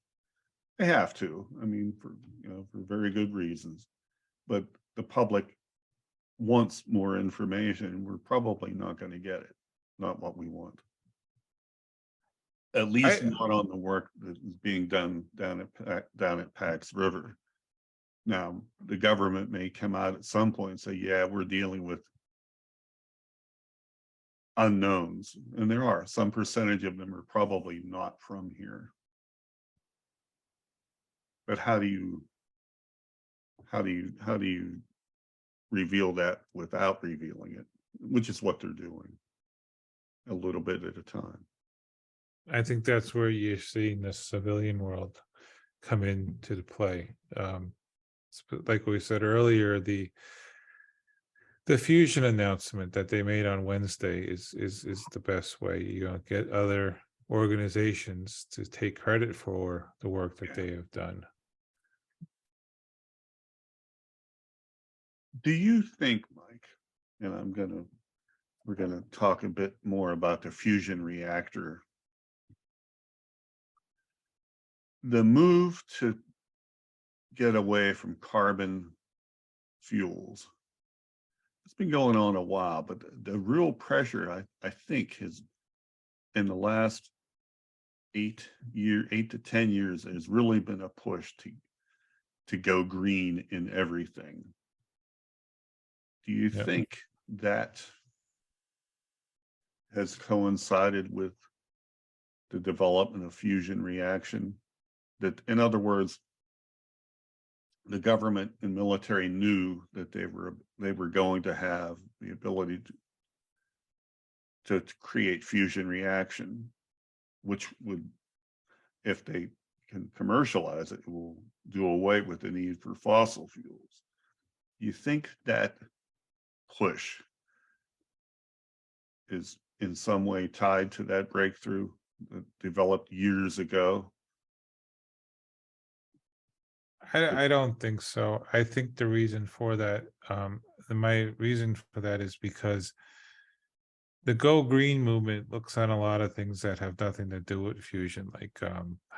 They have to. I mean, for very good reasons. But the public wants more information. We're probably not going to get it. Not what we want. At least not on the work that is being done down at Pax River. Now, the government may come out at some point and say, yeah, we're dealing with unknowns, and there are some percentage of them are probably not from here. But how do you reveal that without revealing it, which is what they're doing a little bit at a time. I think that's where you're seeing the civilian world come into the play. Like we said earlier, the fusion announcement that they made on Wednesday is the best way. Get other organizations to take credit for the work that they have done. Do you think, Mike, and we're gonna talk a bit more about the fusion reactor, the move to get away from carbon fuels, it's been going on a while, but the real pressure I think has, in the last 8 to 10 years, has really been a push to go green in everything. Do you think that has coincided with the development of fusion reaction? That, in other words, the government and military knew that they were going to have the ability to create fusion reaction, which would, if they can commercialize it, will do away with the need for fossil fuels. You think that push is in some way tied to that breakthrough that developed years ago? I don't think so. I think the reason for that, my reason for that is because the Go Green movement looks at a lot of things that have nothing to do with fusion, like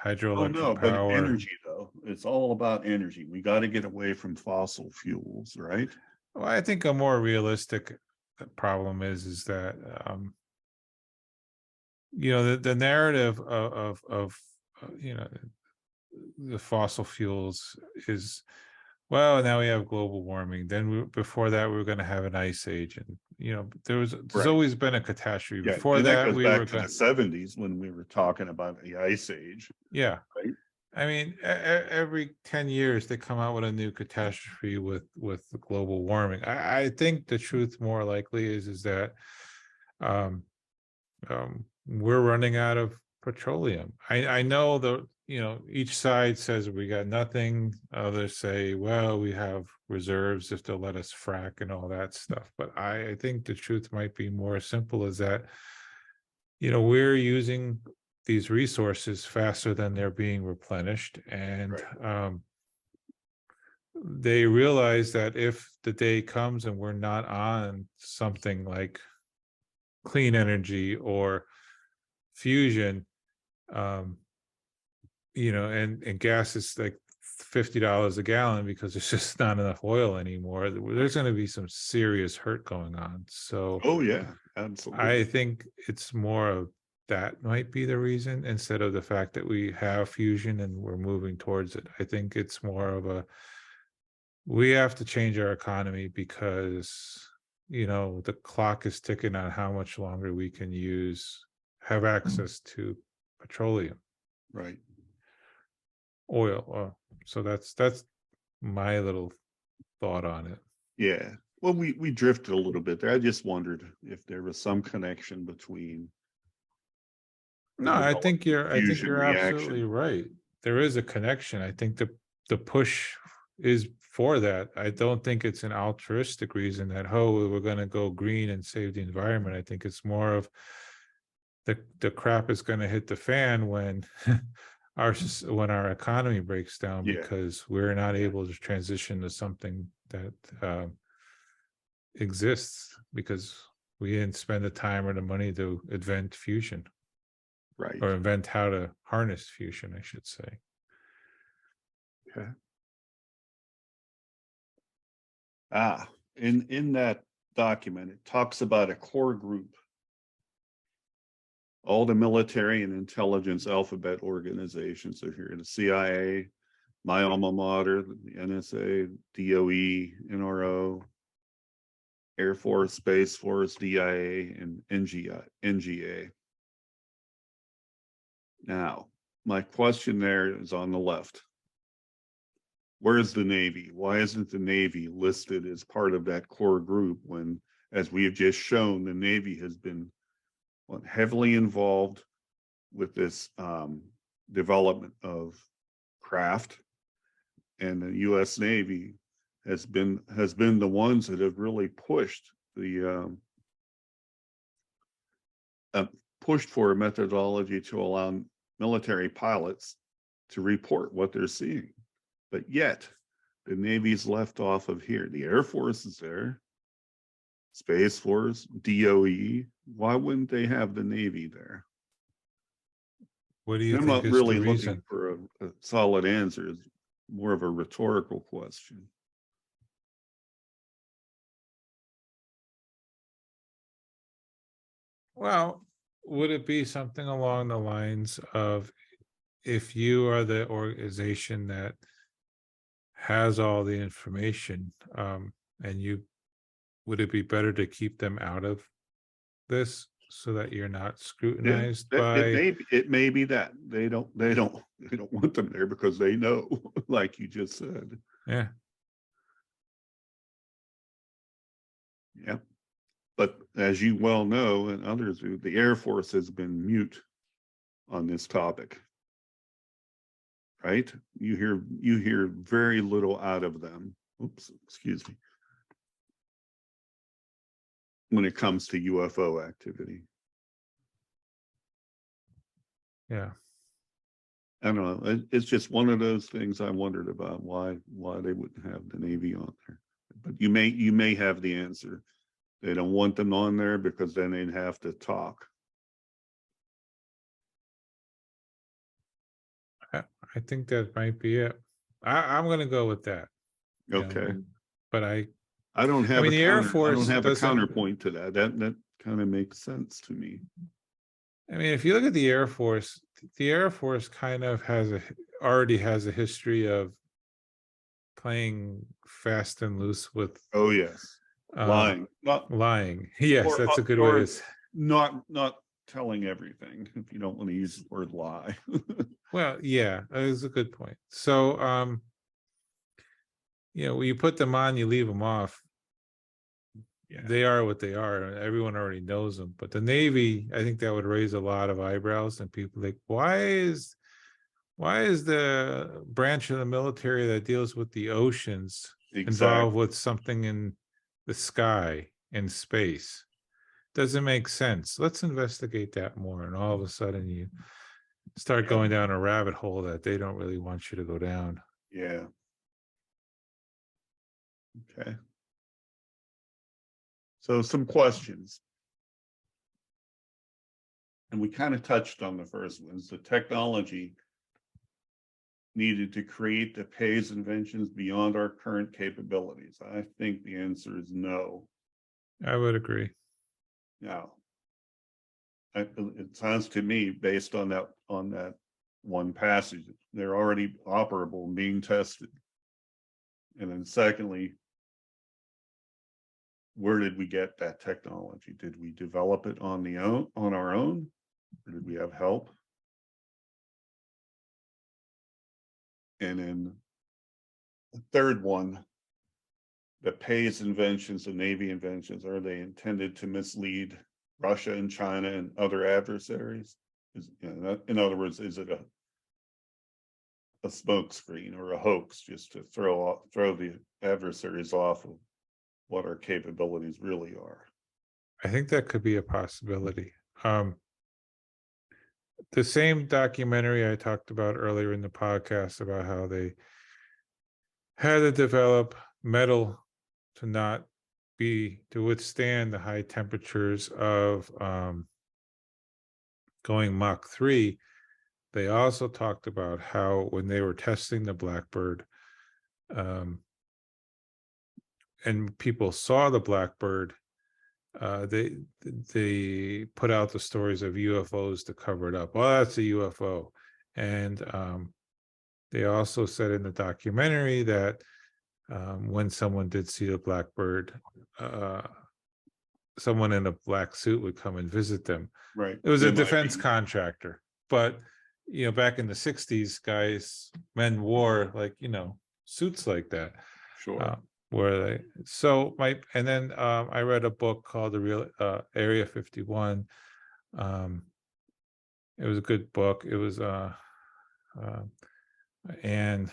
hydroelectric But power. energy, though, it's all about energy. We got to get away from fossil fuels, right? Well, I think a more realistic problem is that the narrative of the fossil fuels is, well, now we have global warming. Then before that, we were going to have an ice age, and there's Right. always been a catastrophe. Yeah, Before and that, goes we back were to the 70s when we were talking about the ice age. Yeah. Right. I mean, every 10 years they come out with a new catastrophe with the global warming. I think the truth more likely is that we're running out of petroleum. I know each side says we got nothing. Others say, well, we have reserves if they'll let us frack and all that stuff. But I think the truth might be more simple, is that we're using these resources faster than they're being replenished, and they realize that if the day comes and we're not on something like clean energy or fusion, and gas is like $50 a gallon because there's just not enough oil anymore, there's going to be some serious hurt going on. So yeah, absolutely. I think it's more of that might be the reason, instead of the fact that we have fusion and we're moving towards it. I think it's more of we have to change our economy because the clock is ticking on how much longer we can have access to petroleum, right, oil. So that's my little thought on it. Yeah, well, we drifted a little bit there. I just wondered if there was some connection between. No, I think you're reaction. absolutely right. There is a connection. I think the push is for that. I don't think it's an altruistic reason that, we're going to go green and save the environment. I think it's more of the crap is going to hit the fan when when our economy breaks down, Yeah. because we're not able to transition to something that exists because we didn't spend the time or the money to invent fusion, Right. or invent how to harness fusion, I should say. Okay. In that document, it talks about a core group. All the military and intelligence alphabet organizations are here. The CIA, my alma mater, the NSA, DOE, NRO, Air Force, Space Force, DIA, and NGA. Now, my question there is on the left. Where's the Navy? Why isn't the Navy listed as part of that core group when, as we have just shown, the Navy has been heavily involved with this development of craft, and the U.S. Navy has been the ones that have really pushed the pushed for a methodology to allow military pilots to report what they're seeing. But yet, the Navy's left off of here. The Air Force is there, Space Force, DOE. Why wouldn't they have the Navy there? What do you I'm think not is really the looking reason? for a solid answer. It's more of a rhetorical question. Well, would it be something along the lines of, if you are the organization that has all the information, and would it be better to keep them out of this so that you're not scrutinized by? It may be that they don't want them there because they know, like you just said. Yeah. Yeah. But as you well know, and others do, the Air Force has been mute on this topic. Right? You hear very little out of them. Oops, excuse me. When it comes to UFO activity. Yeah. I don't know. It's just one of those things I wondered about, why they wouldn't have the Navy on there. But you may have the answer. They don't want them on there because then they'd have to talk. I think that might be it. I'm going to go with that. Okay. But I don't have the Air Force a counterpoint to that. That kind of makes sense to me. I mean, if you look at the Air Force kind of already has a history of playing fast and loose with. Oh yes, lying, lying. Yes, that's a good way to. Not telling everything. If you don't want to use the word lie. Well, yeah, that is a good point. So, when you put them on, you leave them off. Yeah. They are what they are. Everyone already knows them. But the Navy, I think that would raise a lot of eyebrows, and people like, why is the branch of the military that deals with the oceans involved with something in the sky, in space? Doesn't make sense. Let's investigate that more. And all of a sudden you start going down a rabbit hole that they don't really want you to go down. Yeah. Okay. So some questions. And we kind of touched on the first one. Is the technology needed to create the PAYS inventions beyond our current capabilities? I think the answer is no. I would agree. Now, it sounds to me, based on that one passage, they're already operable and being tested. And then secondly, where did we get that technology? Did we develop it on our own, or did we have help? And then the third one, the PAYS inventions, the Navy inventions, are they intended to mislead Russia and China and other adversaries? In other words, is it a smokescreen or a hoax just to throw the adversaries off of what our capabilities really are? I think that could be a possibility. the same documentary I talked about earlier in the podcast about how they had to develop metal to withstand the high temperatures of going Mach 3. They also talked about how when they were testing the Blackbird, and people saw the Blackbird, they put out the stories of UFOs to cover it up. Well, that's a UFO. And they also said in the documentary that when someone did see the Blackbird, someone in a black suit would come and visit them. Right. It was a defense contractor, but back in the 60s, men wore suits like that. Sure. And then I read a book called The Real Area 51. It was a good book. It was and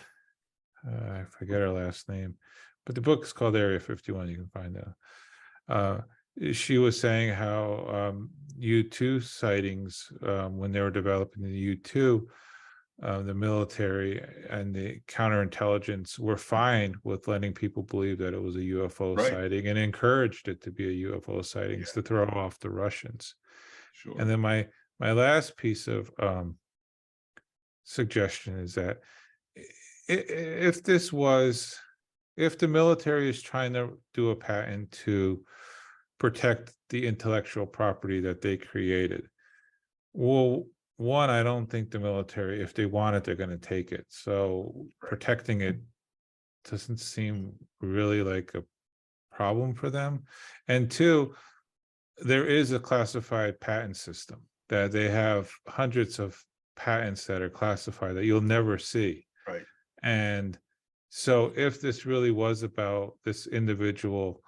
I forget her last name, but the book is called Area 51. You can find that. She was saying how U2 sightings, when they were developing the U2, the military and the counterintelligence were fine with letting people believe that it was a UFO sighting and encouraged it to be a UFO sightings to throw off the Russians. Sure. And then my last piece of suggestion is that if the military is trying to do a patent to protect the intellectual property that they created, well, one, I don't think the military, if they want it, they're going to take it. So protecting it doesn't seem really like a problem for them. And two, there is a classified patent system that they have hundreds of patents that are classified that you'll never see. Right. And so if this really was about this individual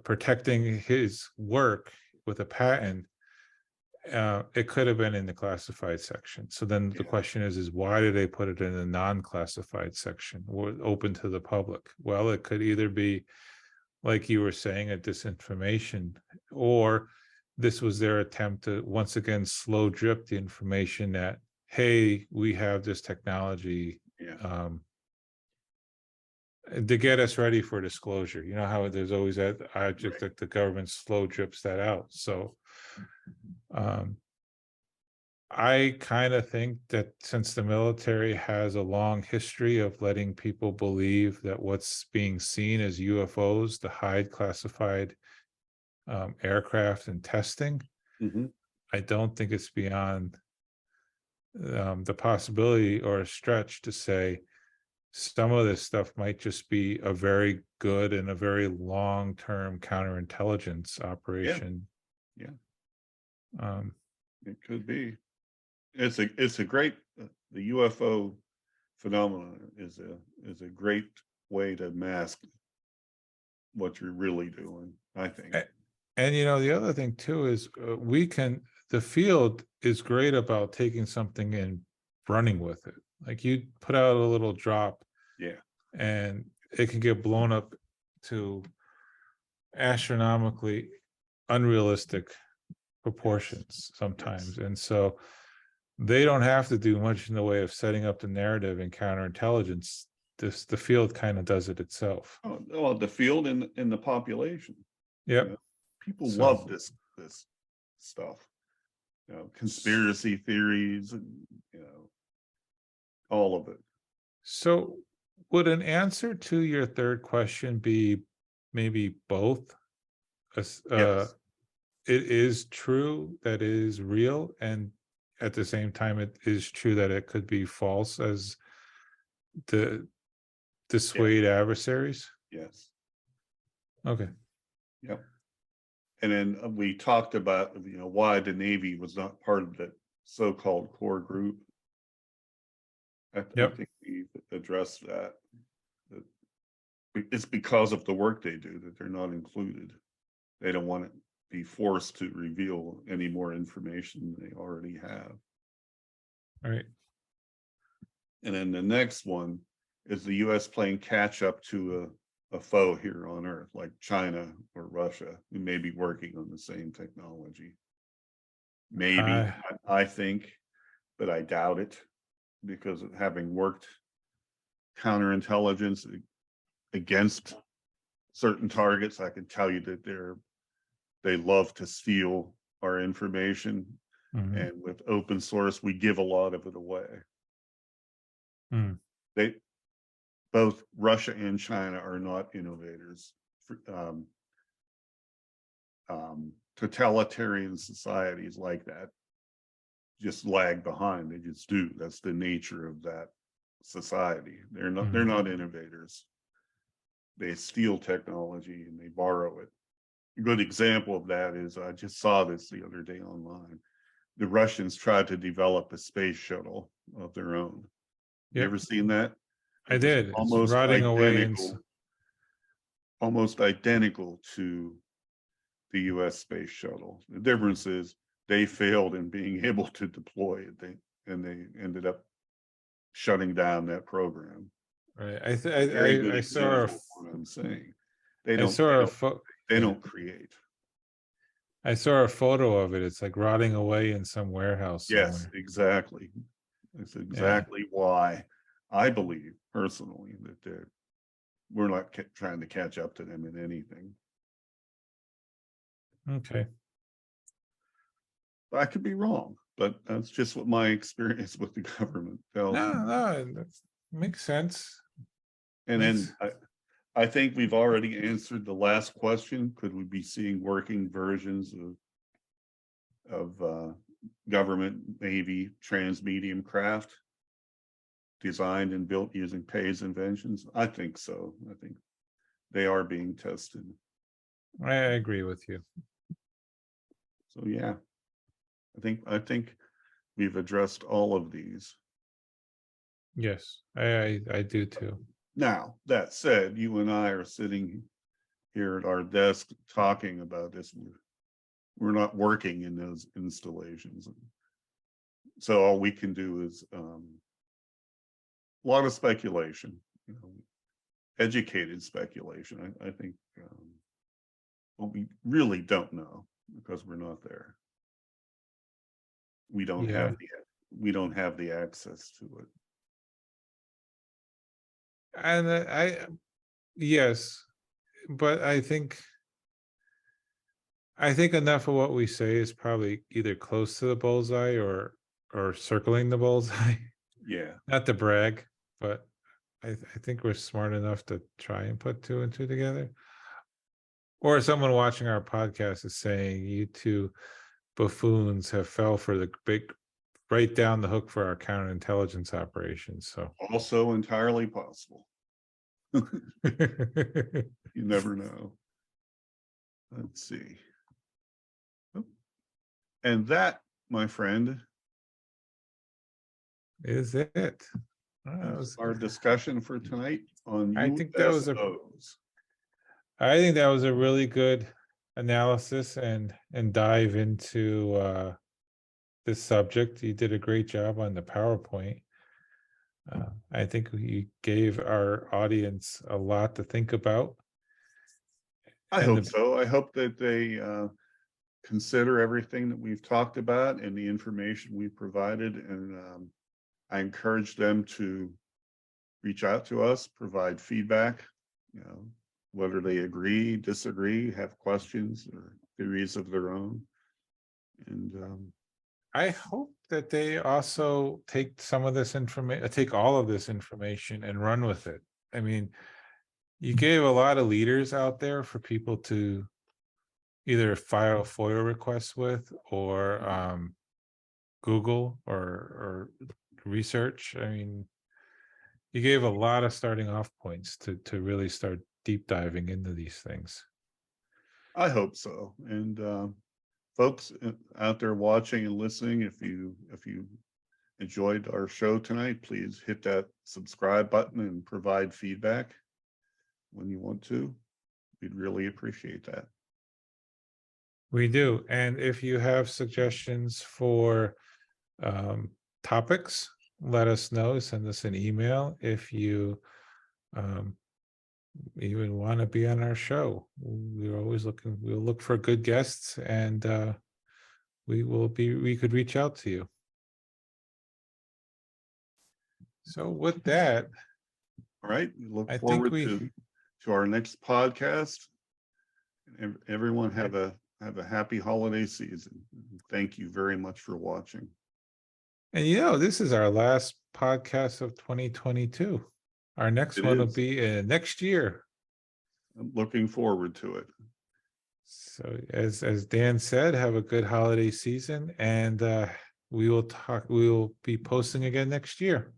protecting his work with a patent, it could have been in the classified section. So then the question is why do they put it in the non-classified section or open to the public? Well, it could either be, like you were saying, a disinformation, or this was their attempt to once again slow drip the information that, hey, we have this technology to get us ready for disclosure. You know how there's always that object that the government slow drips that out. So I kind of think that since the military has a long history of letting people believe that what's being seen as UFOs to hide classified aircraft and testing, I don't think it's beyond the possibility or a stretch to say some of this stuff might just be a very good and a very long-term counterintelligence operation. It could be. It's a great, the UFO phenomenon is a great way to mask what you're really doing, I think. And the other thing too is the field is great about taking something and running with it. Like you put out a little drop, and it can get blown up to astronomically unrealistic proportions sometimes. And so they don't have to do much in the way of setting up the narrative and counterintelligence. The field kind of does it itself. Oh, the field and the population. People love this stuff. Conspiracy theories and all of it. So would an answer to your third question be maybe both? It is true that it is real, and at the same time it is true that it could be false as to dissuade adversaries? Yes. Okay. Yep. And then we talked about why the Navy was not part of the so-called core group. I think we addressed that. It's because of the work they do that they're not included. They don't want to be forced to reveal any more information than they already have. All right. And then the next one is the U.S. playing catch up to a foe here on Earth, like China or Russia, who may be working on the same technology. Maybe, I think, but I doubt it, because of having worked counterintelligence against certain targets, I can tell you that they love to steal our information. And with open source, we give a lot of it away. They, both Russia and China, are not innovators. Totalitarian societies like that just lag behind. They just do. That's the nature of that society. They're not innovators. They steal technology and they borrow it. A good example of that is, I just saw this the other day online. The Russians tried to develop a space shuttle of their own. You ever seen that? I did. It's Almost rotting away almost identical to the US space shuttle. The difference is they failed in being able to deploy it. They ended up shutting down that program. Right. I saw what I'm saying. they don't create. I saw a photo of it. It's like rotting away in some warehouse somewhere. Yes, exactly. That's exactly why I believe personally that we're not trying to catch up to them in anything. Okay. I could be wrong, but that's just what my experience with the government tells me. No, that makes sense. And then I think we've already answered the last question. Could we be seeing working versions of government Navy transmedium craft designed and built using Pei's inventions? I think so. I think they are being tested. I agree with you. So yeah, I think we've addressed all of these. Yes, I do too. Now, that said, you and I are sitting here at our desk talking about this. We're not working in those installations. So all we can do is a lot of speculation, educated speculation. I think, but we really don't know because we're not there. We don't have the access to it. And yes, but I think enough of what we say is probably either close to the bullseye or circling the bullseye. Yeah. Not to brag, but I think we're smart enough to try and put two and two together. Or someone watching our podcast is saying, you two buffoons have fell for the big, right down the hook for our counterintelligence operations. So also entirely possible. You never know. Let's see. And that, my friend, is it. Was our discussion for tonight on USOs. I think that was a really good analysis and dive into this subject. You did a great job on the PowerPoint. I think you gave our audience a lot to think about. I hope so. I hope that they consider everything that we've talked about and the information we provided. And I encourage them to reach out to us, provide feedback, whether they agree, disagree, have questions or theories of their own. And I hope that they also take some of this information, take all of this information and run with it. I mean, you gave a lot of leaders out there for people to either file FOIA requests with or Google or research. I mean, you gave a lot of starting off points to really start deep diving into these things. I hope so. And folks out there watching and listening, if you enjoyed our show tonight, please hit that subscribe button and provide feedback when you want to. We'd really appreciate that. We do. And if you have suggestions for topics, let us know. Send us an email. If you even want to be on our show, we're always looking. We'll look for good guests and we could reach out to you. So with that, All right, we look I think forward we- to our next podcast. Everyone have a happy holiday season. Thank you very much for watching. and this is our last podcast of 2022. Our next It one will is. be next year. I'm looking forward to it. So as Dan said, have a good holiday season, and we will be posting again next year.